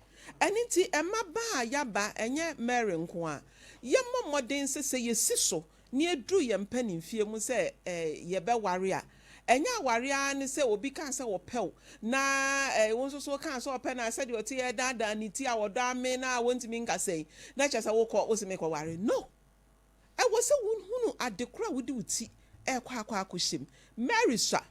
G: Ane ti emma ba ya ba enye Mary nko a. Yemmo modern se yesi so ne edu ye mpanimfie mu se ye be ware a enya ware a ne se obi kan se wo pew na won so kan se ope na se de oti ye dada ni ti a wodo ame na wontimi nka sei na che se wo ko wo se me ko ware no e wo se hunu adekura wudi uti kwa akoshim Mary sha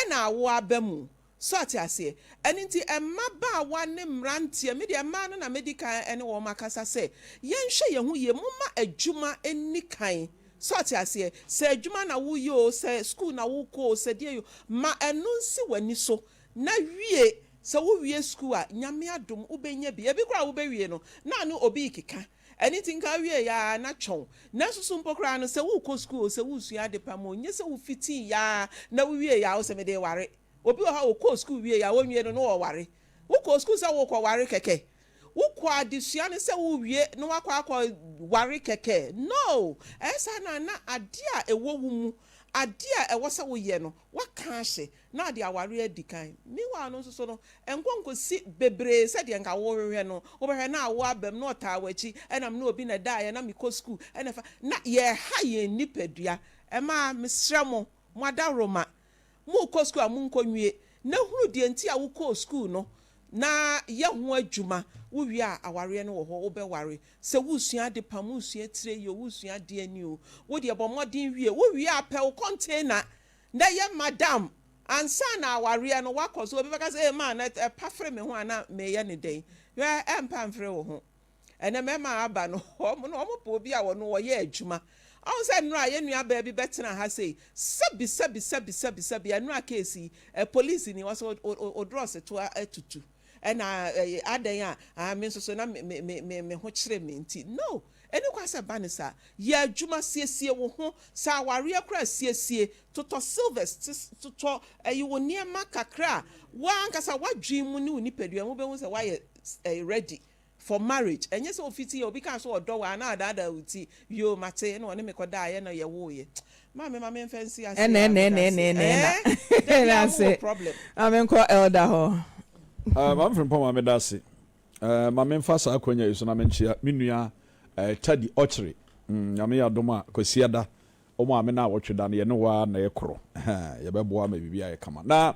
G: na wo abamu so ati ase eni nti emma ba wa ne mrantie me de emma no na medical ene wo makasa se yenhwe ye hu ye mumma adwuma eni kan so ati ase se adwuma na wo yo se school na wo ko se de yo ma enu nsi wani so na wie se wo wie school a nyame adom ubenya bi ebi kura wo be wie no na no obi kika anything ka wie ya na chon na susu mpokra no se wo ko school se wo sua de pamo nye se wo fiti ya na wo wie ya wo se me de ware obi o ha wo ko school wie ya wo nwie no wo ware wo ko school se wo ko ware keke wo ko adesua ne se wo wie no akwa ware keke no esa na adia ewo wumu adia ewo se wo ye no waka hye na adia ware adikan miwa no so no enkonko si bebre se de nka wo hwe no wo behwe na wo abam no ta wachi enam na obi na dae na miko school enefa na ye ha ye nipadua ema misremo mwadaroma mu ko school amun konwie na huru de nti a wo ko school no na ye ho adwuma wo wi a aware no wo ho wo be ware se wo sua de pam wo sua tire yo wo sua de ani o wo de bomodin wie wo wi a pe wo container na ye madam ansa na aware no wakoso obi beka say man na pafre me ho ana me ye ne den we empamfre wo ho ene me ma aba no omo po obi a wo no wo ye adwuma on say no aye nua ba bi betena ha say sabi anu akesi police ni was odros to atutu ena adan a me so na me ho kire me nti no eni kwasa banisa ye adwuma siesie wo ho sa aware akra siesie toto silvers toto wo niema kakra wa ankasa wadwin mu ni onipadua mu be hu say why ready for marriage enye so ofiti obi kan so odo wa na adada uti yo mate no ne mekoda ye na ye wo ye mama fancy ase na say problem
A: amenko elder ho
E: Maame Frimpomaa me dase maame mfasa akonya yeso na menchia menua tadi ochre nyame ya doma kosiada omo ame na wotweda na ye ne wa na ye koro ye beboa ma bibia ye kama na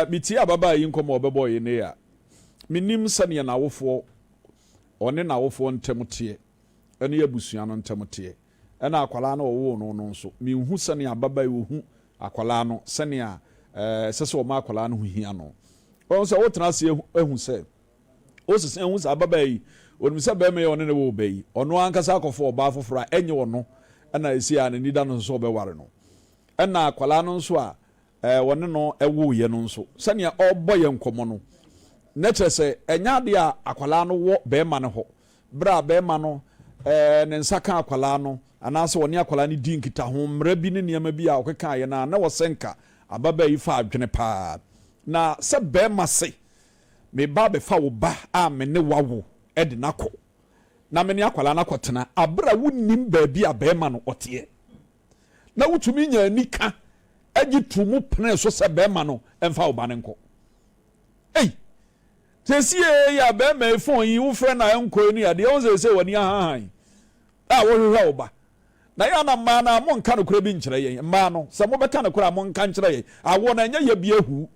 E: biti ababa yi nkomo obebo ye ne ya minim sane na awofo one na awofo ntemote ene yabusua no ntemote ena akwala na owo no no nso minhu sane ababa yi ohu akwala no sane sese o ma akwala no hia no on se wotena se ehu se o se ehu se ababa yi onum se be me one ne wo be yi ono ankasa akofo oba fofora enye wono ena esi a ne nida no nso obeware no ena akwala no nso a wone no ewo ye no nso sane obo ye nkomo no netrese enya de a akwala no wo be ma ne ho bra be ma no ne nsaka akwala no anase woni akwala ne di nkita ho mra bi ne niam bi a okeka ye na wo senka ababa yi fa adwene pa na se be ma se me ba be fa wo ba a me ne wawo e de nako na me ne akwala na kotena abra wonnim ba bi a be ma no ote na wutumi nya nika agi tumu pene so se be ma no emfa wo ba ne nko Tesie ya be me phone yi wo frɛ na enko ni ade o se woni ahan a wo hwehwɛ wo ba na ya na ma na mo nka no kura bi nkyerɛ yen ma no se mo bɛka no kura mo nka nkyerɛ yen awo na nya ya bi ehu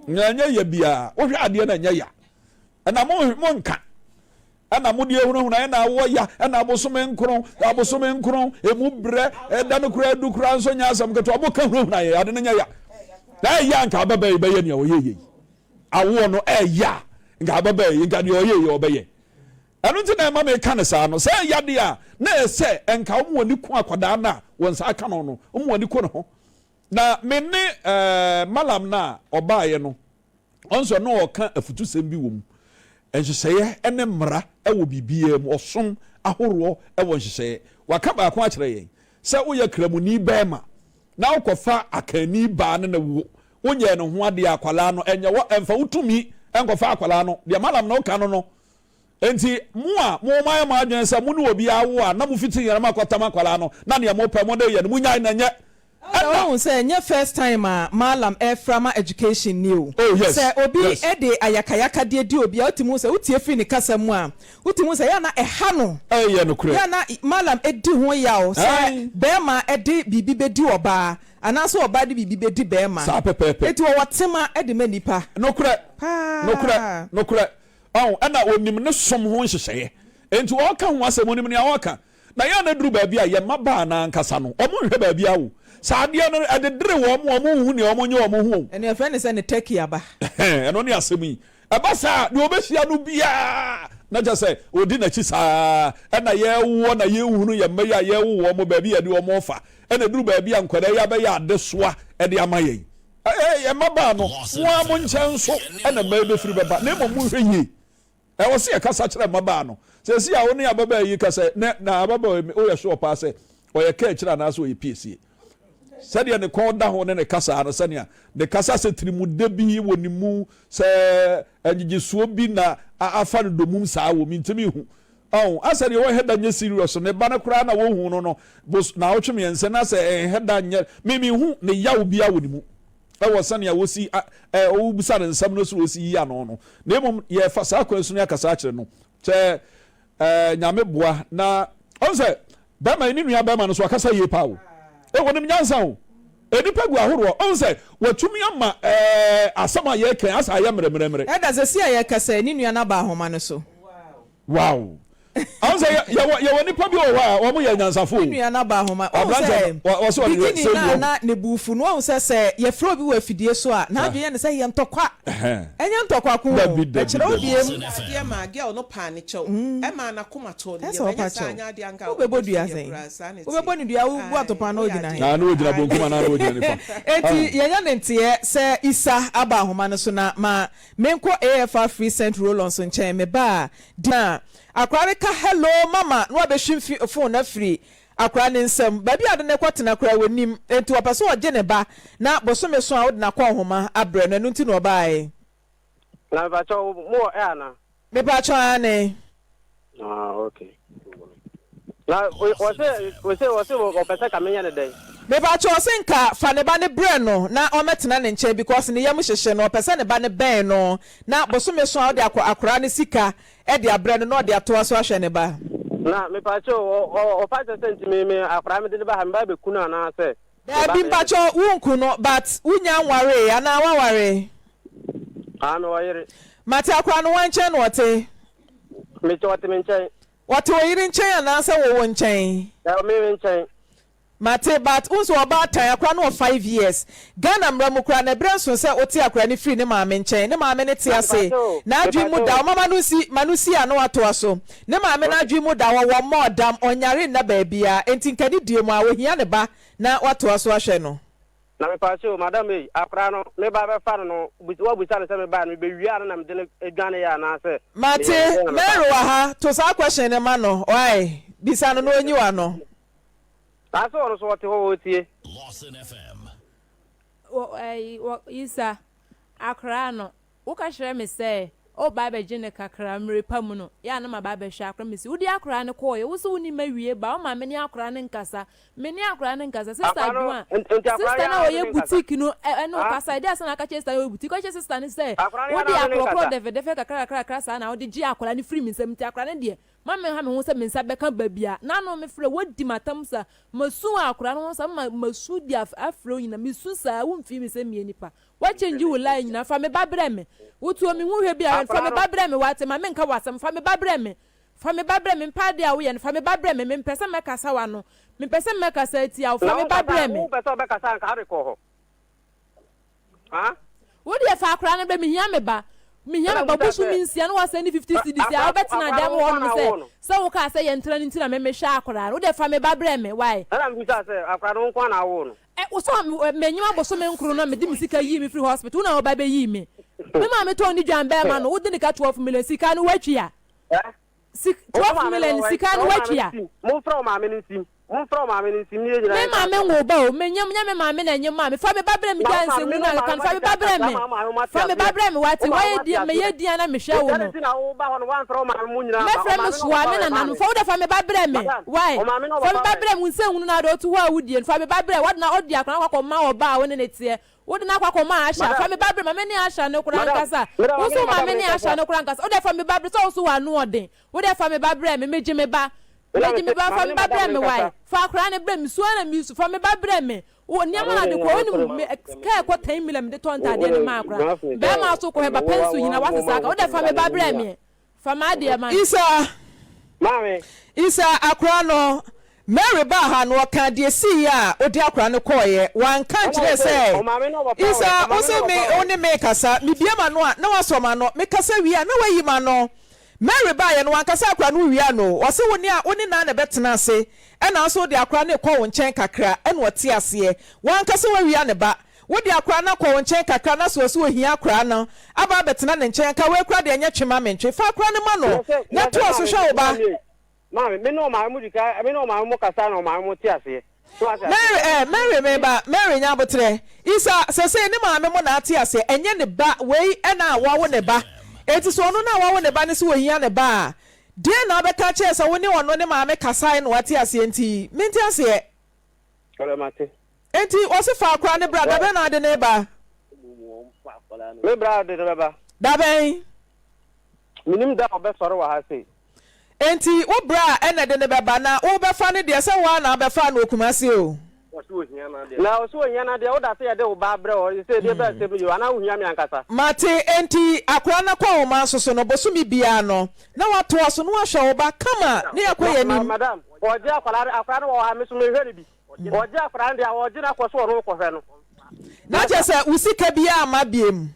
E: nya ya bia wo hwɛ ade na nya ya na mo nka ana mo de ehunu na na wo ya na abosome nkron emu bre da no kura du kura nso nya asam keto abo ka hunu na ya ade na nya ya da ya nka baba yi be ye ne o ye awo no ya nga baba yi nga de oye obeye anu nti na ma me ka ne sa no se ya de a na ese enka wo ni ku akwada na won sa aka no no wo ni ku no ho na me ne malam na obaye no onso no oka afutu sem bi wom enhyehyeye ene mra ewo bibie mu osom ahoro ewo nhyehyeye waka ba ko akere yen sɛ woyɛ kramuni bɛɛma na wokɔfa akani baa ne wo wonyɛ no ho ade akwala no ɛnyɛ wɔ ɛmfa wotumi ɛnkɔfa akwala no deɛ malam na woka no enti mo a mo mayɛ ma adwene sɛ mo ne obi awo a na mo fiti yɛrɛ ma kɔtam akwala no na ne mo pɛ mo de yɛ no mo nya na nyɛ
A: ɛna say nye first time malam frama education new say obi de ayakayaka de di obi utimu say utie fi ni kasa mu a utimu say ya na ɛha no
E: ɛyɛ no kure
A: ya na malam edi ho yawo say bema de bibi bedi oba anaso oba de bibi bedi bema
E: sa pepepe
A: eti wo watema de manipa
E: no kure ɛna onim ne som ho nhyehyɛ enti wo ka ho asɛm onim ne awaka na ya na duru baabi a ye maba na nkasa no omo hwɛ baabi awo sadeɛ no ɛdedere wɔ mo hu ne ɔmo nye ɔmo hu
A: ɛne ɛfɛ ne sɛ ne turkey aba
E: ɛno ne asɛm yi ɛba saa ne obɛhyia no bia na kyɛ sɛ odi n'akyi saa ɛna yɛwɔ na yɛhunu yɛ mma yi a yɛwo wɔ mo baabi yɛde ɔmo fa ɛna duru baabi a nkwadaa yi abɛyɛ adesoa ɛde ama yɛn yɛmmabaa no mo a mo nkyɛn nso ɛna mmaa bɛfiri bɛba na mmom mohwɛ yie ɛwɔ sɛ yɛkasa kyerɛ mmabaa no sɛsi a wo ne ababaa yi ka sɛ na ababaa woyɛ sure paa sɛ ɔyɛ ka akyirɛ anaasɛ ɔyɛ piesie sɛdeɛ ne kɔn da ho ne ne kasa no sɛnea ne kasa sɛ tirimuda bi wɔ ne mu sɛ agyegyesuo bi na afa no domum saa wɔ mi ntimi hu asɛdeɛ wɔhɛ da nyɛ serious ne ba no koraa na wɔhu no no na wotwe mmiɛnsa na sɛ ɛhɛ da nyɛ memihu ne yaw bia wɔ ne mu ɛwɔ sɛnea wɔsi ɔwobisa ne nsɛm no so wɔsi yi ano no na mmom yɛfa saa kwan so no akasa akyerɛ no kyɛ nyame boa na ɔn sɛ bɛma ne nua bɛma no so akasa yie paa o wɔnim nyansa o nipa gu ahoroɔ ɔn sɛ watumi ama asɛm a yɛka asa ayɛ mmerɛmmerɛmmerɛ
A: ɛda sɛ si a yɛkasa ne nua no aba ahoma no so
E: wow ɔn sɛ yɛwɔ nipa bi wɔ hɔ a wɔn yɛ nyansafo
A: ne nua no aba ahoma ɔn sɛ bikini na ne buufu no ɔn sɛ yɛfrɛ obi wɔ afidie so a na adwene ne sɛ yɛ ntɔkwa ɛnyɛ ntɔkwa ko ɛkyerɛ obiem
G: adeɛ ma girl no pa ne kyɛw ɛma na koma to ne yɛ saa nya adeɛ anka
A: wobɛbɔ dua sɛn wobɛbɔ ne dua wo atɔpa na ogyina he
E: na ogyina bonkum na ogyina nifa
A: enti yɛnya ne nteɛ sɛ isa aba ahoma no so na ma menkɔ AFR Free Central Lawson nkyɛn me ba dina akware ka hello mama no abɛhwe phone na free akwara ne nsɛm baabi ade ne kwatena kora w'anim enti wɔpɛ so ɔgye ne ba na bosome so a wode na kɔ homa abrɛ no ɛno nti na ɔbaae
F: na bacho mo ana
A: me pa cho ane
F: okay na wose opesa ka menya ne dai
A: me pa cho senka fa ne ba ne brɛ no na ɔmetena ne nkyɛn because ne yam hyehye no ɔpɛsɛ ne ba ne bɛn no na bosome so a wode akora ne sika e de abrɛ no na ɔde atoa so ahwɛ ne ba
F: na me pa cho o 5% me akora me de ba ha me ba be kuna na sɛ
A: da bi pa cho wunku no but unya nware ana waware
F: me wayere
A: mate akora no wankyɛn no ɔte
F: me cho ɔte me nkyɛn
A: wɔte oyiri nkyɛn ana sɛ wo nkyɛn
F: me nkyɛn
A: mate but unso oba tan akora no 5 years Ghana mramu kora na bre nso sɛ ɔte akora ne free ne maame nkyɛn ne maame ne te ase na adwi mu da mama no si manusi ano ato aso ne maame na adwi mu da wɔ modam onyare na baabia enti nkadi die mu a wohia ne ba na wato aso ahwɛ no
F: na me pa so madam e akora no me ba be fa no wa busa no sɛ me ba no be wia na me de adwane ya na sɛ
A: mate mero wa ha to sa question ne ma no why bisa no onyi wa no
F: aso no so wote ho tie
B: Lawson FM isa akra no wo ka hwere me sɛ o ba be gene kakra mrepa mu no ya na ma ba be hwe akra me si wo di akra ne ko ye wo so ni mawie ba o ma me ni akra ne nkasa me ni akra ne nkasa sister dua sister na o ye boutique no no kasa dia sana ka che sister o boutique ko che sister ne sɛ wo di akra de kakra sa na wo di gi akra ne free me nsɛm ti akra ne de mama ha me ho sɛ me nsa bɛka babia na no me frɛ wodi matam sa masu akra no sa masu di afro nyina mesu sa wo mfi me sɛ mie nipa wa change wo line nyina fa me babrɛ me wotu me hu hwɛ bia fa me babrɛ me wate ma me nka wasɛm fa me babrɛ me mpa de a wo yɛ no fa me babrɛ me mpɛsɛ mɛka sa wa no mpɛsɛ mɛka sa ti a fa me babrɛ me
F: wo pɛsɛ bɛka sa nka rekɔ ho ha
B: wo de fa akra no bɛ me hia me ba busu minsia no was any 50 cedis ya obetina dem won me say wo ka say ye ntra ni ntina me hwa akora wo de fa me babrɛ me why
F: na me bisa say akora no nko na wo no
B: wo so menyima boso me nkro no me di musika yi me free hospital na wo ba be yi me ma me to ni dwan be ma no wo de ni ka 12 million sika no watwia 12 million sika no watwia
F: mo fra ma me nsim from I mean, see me,
B: Maame wo ba o, me nyam maame na nyam maame. Fa me babre me dia nsem mu na kan fa me babre me. Fa me babre me wati, why dia me ye dia na me hwe wo no. Me frem so wa me na nanu, fa wo da fa me babre me. Why? Fa me babre mu nsem nu na do to ho a wudie, fa me babre, what na odi akran akọ ma oba wo ne netie. Wo de na akọ ma asha, fa me babre maame ni asha no kura nkasa. Wo so maame ni asha no kura nkasa. Wo da fa me babre so so wa no odin. Wo da fa me babre me meje me ba. Meji me ba fa me babre me why fa kra ne bre me so na mi so fa me babre me wo niam na de ko oni ka ko 10 million de ton ta de ne ma kra be ma so ko he ba pensu hina wa sesa ka wo de fa me babre me fa ma de ma
F: Isa mame
A: Isa akra no Mary ba ha no ka de si ya odi akra no koye wan kan kire se Isa o se me oni me kasa mi bia ma no a na waso ma no me kasa wi a na wayi ma no Mary ba ye no wankasa akra no wi ano o se woni a oni na betena ase e na so de akra ne ko won chen kakra e no tie ase wankasa wa wi ane ba wo de akra na ko won chen kakra na so ohia akra no aba betena ne chen ka we kra de nya twema mentwe fa akra ne ma no na to so hwe oba
F: mame me no ma mu dika me no ma mu kasa no ma mu tie ase
A: Mary me ba Mary nya botre Isa se ne ma me mo na tie ase enye ne ba we e na wa wo ne ba eti so no na wa ne ba ne so ohia ne ba de na obeka che se woni ono ne maame kasai no wate ase enti menti ase
F: kole mate
A: enti o se fa akra ne brada be na de ne ba
F: me brada de ba
A: da ben
F: minim da obe soro wa ha se
A: enti wo bra ene de ne be ba na wo be fa ne de se wa na be fa na okumase o
F: na oso ohia na de o da se ye de o ba bre o se de be se bi yo ana ohia mi ankasa
A: mate enti akra na kwa o ma soso no bosumi bia no na wato aso no ahwe oba kama ne yakoye ni
F: madam oje akra no wa me so me hwere bi oje akra ndi a oje na kwaso ro ko hwe no
A: na je se usika bia ama biem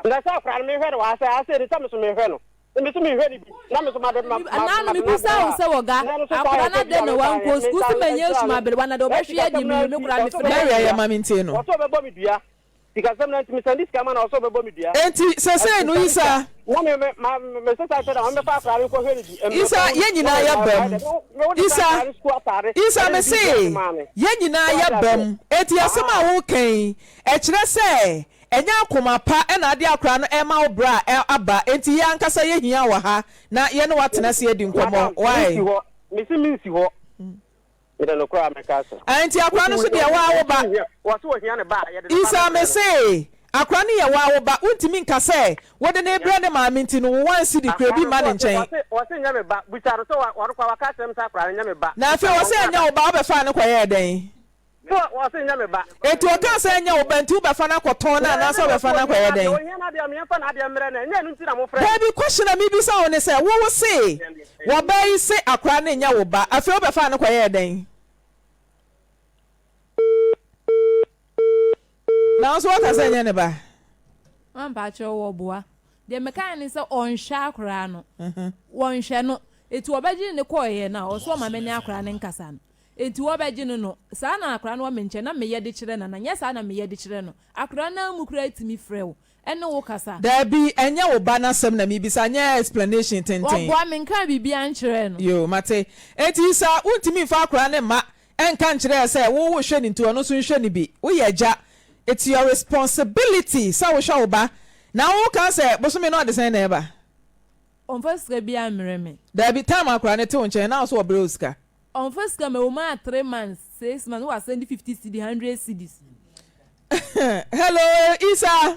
F: nga sa akra me hwere wa ase de me so me hwe no me so me hwere bi na me so madam
B: na me bisa o se woga akra na de no wan ko school si menye suma bele wana de obehwe di mi me kura me
A: Mary ya mama ntino
F: o so be bo mi dua because na ntimi sandis kama na o so be bo mi dua
A: enti se no Isa
F: na me se sa tada o me fa akra ko hwere bi
A: Isa ye nyina ya bam Isa me se ye nyina ya bam eti asema wo kan e kire se enya akoma pa e na ade akra no e ma wo bra aba enti ya nkasa ye hia wa ha na ye no watena se edi nkomo why
F: me si minsi ho ida no kwa mekasa
A: enti akra no so de wa wo ba
F: wo so hia ne ba ye de
A: Isa me se akra no ye wa wo ba untimi nkasa wo de na ebra ne ma minti no wan si di kra bi ma ne nchen
F: wo se nya me ba bucharo so wo kwa waka sem sa akra nya me ba
A: na afi wo se nya wo ba wo be fa ne kwa ye den
F: wo se nya me ba
A: etu o ka se nya wo ba nti wo be fa na koton na na so be fa na kwa ye den
F: wo hia na de me fa na de mre na nya nu nti na mo fra
A: baby question mi bi sa wo ne se wo se wo ba yi se akra ne nya wo ba afi wo be fa ne kwa ye den na so ka se nya ne ba
B: man ba che wo boa de mekanis se on sha akra no won hwe no etu obaji ne koye na o so ma mani akra ne nkasa no etu obaji no sa na akra no wa menche na meye de kire na nya sa na meye de kire no akra na mu kura etimi frew ene wo kasa
A: da bi enya wo ba na sem na mi bi sa nya explanation tenten
B: wo boa menka bibia nkire no
A: yo mate enti sa untimi fa akra ne ma enka nkire se wo wo hwe ni ntu ono so hwe ni bi wo ye ja it's your responsibility sa wo hwe wo ba na wo kan se bosome no de na eba
B: on first ga bia mreme
A: da bi time akra ne te wonche na so obre osika
B: on first ga me wo ma 3 months 6 months we send 50 cedi 100 cedis
A: hello Isa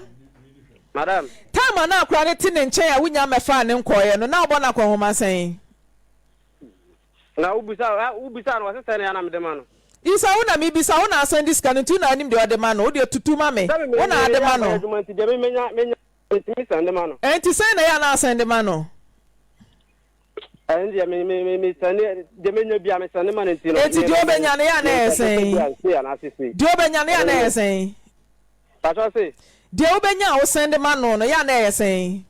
F: madam
A: time na akra ne te ne nche ya wunya mefa ne nkoye no na obo na kwa homa sen
F: na ubisa no wase sene ya na medema no
A: Isa una mi bisa una send this can tu na anim de ode ma no wo de tutu ma me una ade ma no enti sen na ya na send ma no
F: enti me sene de menya bia me sene ma enti no
A: enti di obenya ne ya na esen di obenya ne ya na esen
F: pato se
A: di obenya wo send ma no no ya na esen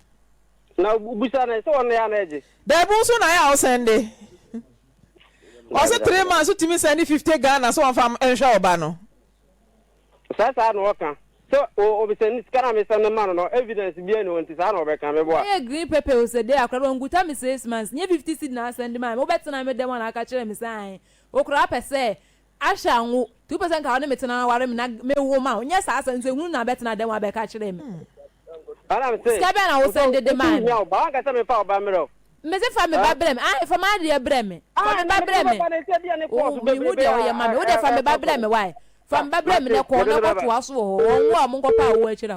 F: na ubisa na so on ya na eje
A: da bu so na ya wo send Ose 3 months utimi send 50 Ghana so on fam enhwa oba no.
F: Sasa no waka.
H: So obiseni skana me send man no evidence bi eno nti sa na obeka me boa.
B: Eh green pepper o se dey akra nguta me 6 months. Nye 50 cedi na send man. Mo betena me dem na aka kire me sai. Okura pese asha nwo 2% ka wona metena ware me na me wo ma. Onye sa asa nso ehunu na betena dem abeka kire me.
H: Ana me say.
B: Ska be na wo send the man.
H: Ya ba ka se me fa oba me ro.
B: Me se fa me ba brem. Ah fa ma de brem me. Fa me ba brem me. Oh me wo de o ye ma me. Wo de fa me ba brem me why? From Babylon, the corner to us, or Mongopa, where should I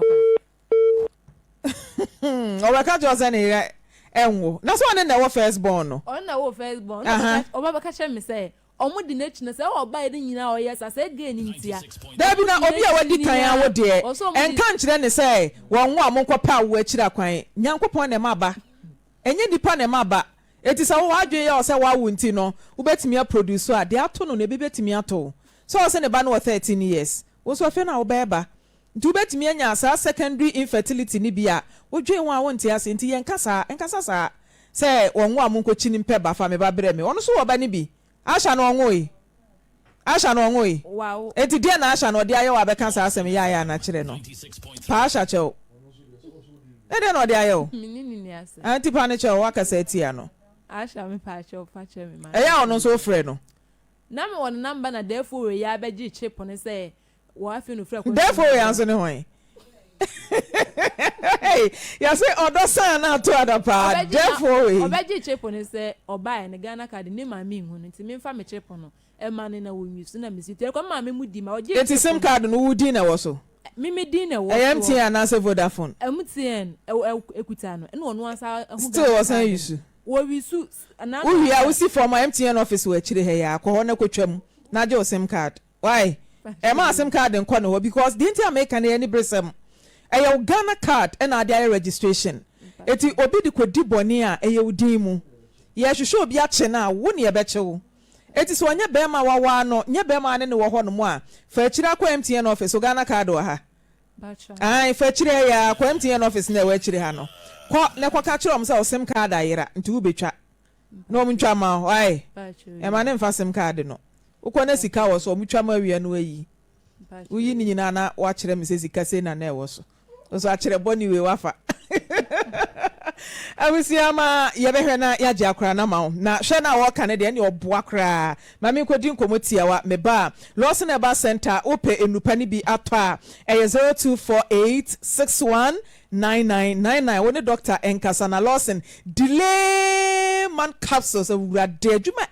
A: come? Or I can't just any and that's one in our firstborn.
B: On our firstborn, or Baba Catcher me say, or would the nature say, oh, by the now, yes, I said, again in here.
A: There be not obia what the time, dear, and can't then say, one Mongopa, where should I cry? Yanko upon a maba, and you depend a maba. It is our idea, or say, why wouldn't you know, who bet me a producer, the afternoon, a baby to me at all. So I send a ban 13 years. Was a fan of beba. Do bet me and secondary infertility nibia. Would you want to ask into Yankasa and Casasa? Say, one woman coaching in Peba for me babreme. On so a bannibi. Asha no way. Asha no way.
B: Wow.
A: Et dear Nasha no the Iowa Becasa Sam Yaya Nachreno. Pasha cho. I don't know the Io. Antipanicho Waka Setiano.
B: Asha me patch of patch me.
A: I no so freno.
B: Number one number na therefore we ya beji chip on say wa fi no frɛ
A: therefore we answer no hoy hey ya say odo san na to adapa therefore we
B: obeji chip on say obai ne Ghana card ne ma me hu nti me fa me chip no e ma ne na wo use na me si te ko ma me mu di ma oji
A: it is sim card no wudi na wo so
B: me di na wo
A: MTN na say Vodafone
B: MTN ekuta no ene ono ansa hu
A: still was san use
B: we su na
A: we here we see from my MTN office we chire he ya ko na kwatwam na je sim card why e ma sim card nko no because the inter make na any bresem e your Ghana card and ade registration eti obi di kodi boni a e ye udin mu ye hwehwe obi a che na wo ne e be chewo eti so onye be ma wawa no nye be ma ne wo ho no mu a fa chira kwa MTN office o Ghana card wa ha ai fa chira ya kwa MTN office na we chire ha no ko ne kwa ka chiro msa o sim card ayira nti wo betwa no mtwa ma ai e ma ne mfa sim card no ukọ na sika wo so mtwa ma wi no ayi uyi ni nyina na wa kire me sika se na na e wo so so a kire boni we wafa awisiama yebehwe na yaje akra na ma na hwe na wo ka ne de ne obo akra ma me kodi nkomotia wa me ba Lawson Eba Center ope enupa ni bi ato a eye 0248619999 woni Dr. Enkasa na Lawson delay man capsules awura de adwuma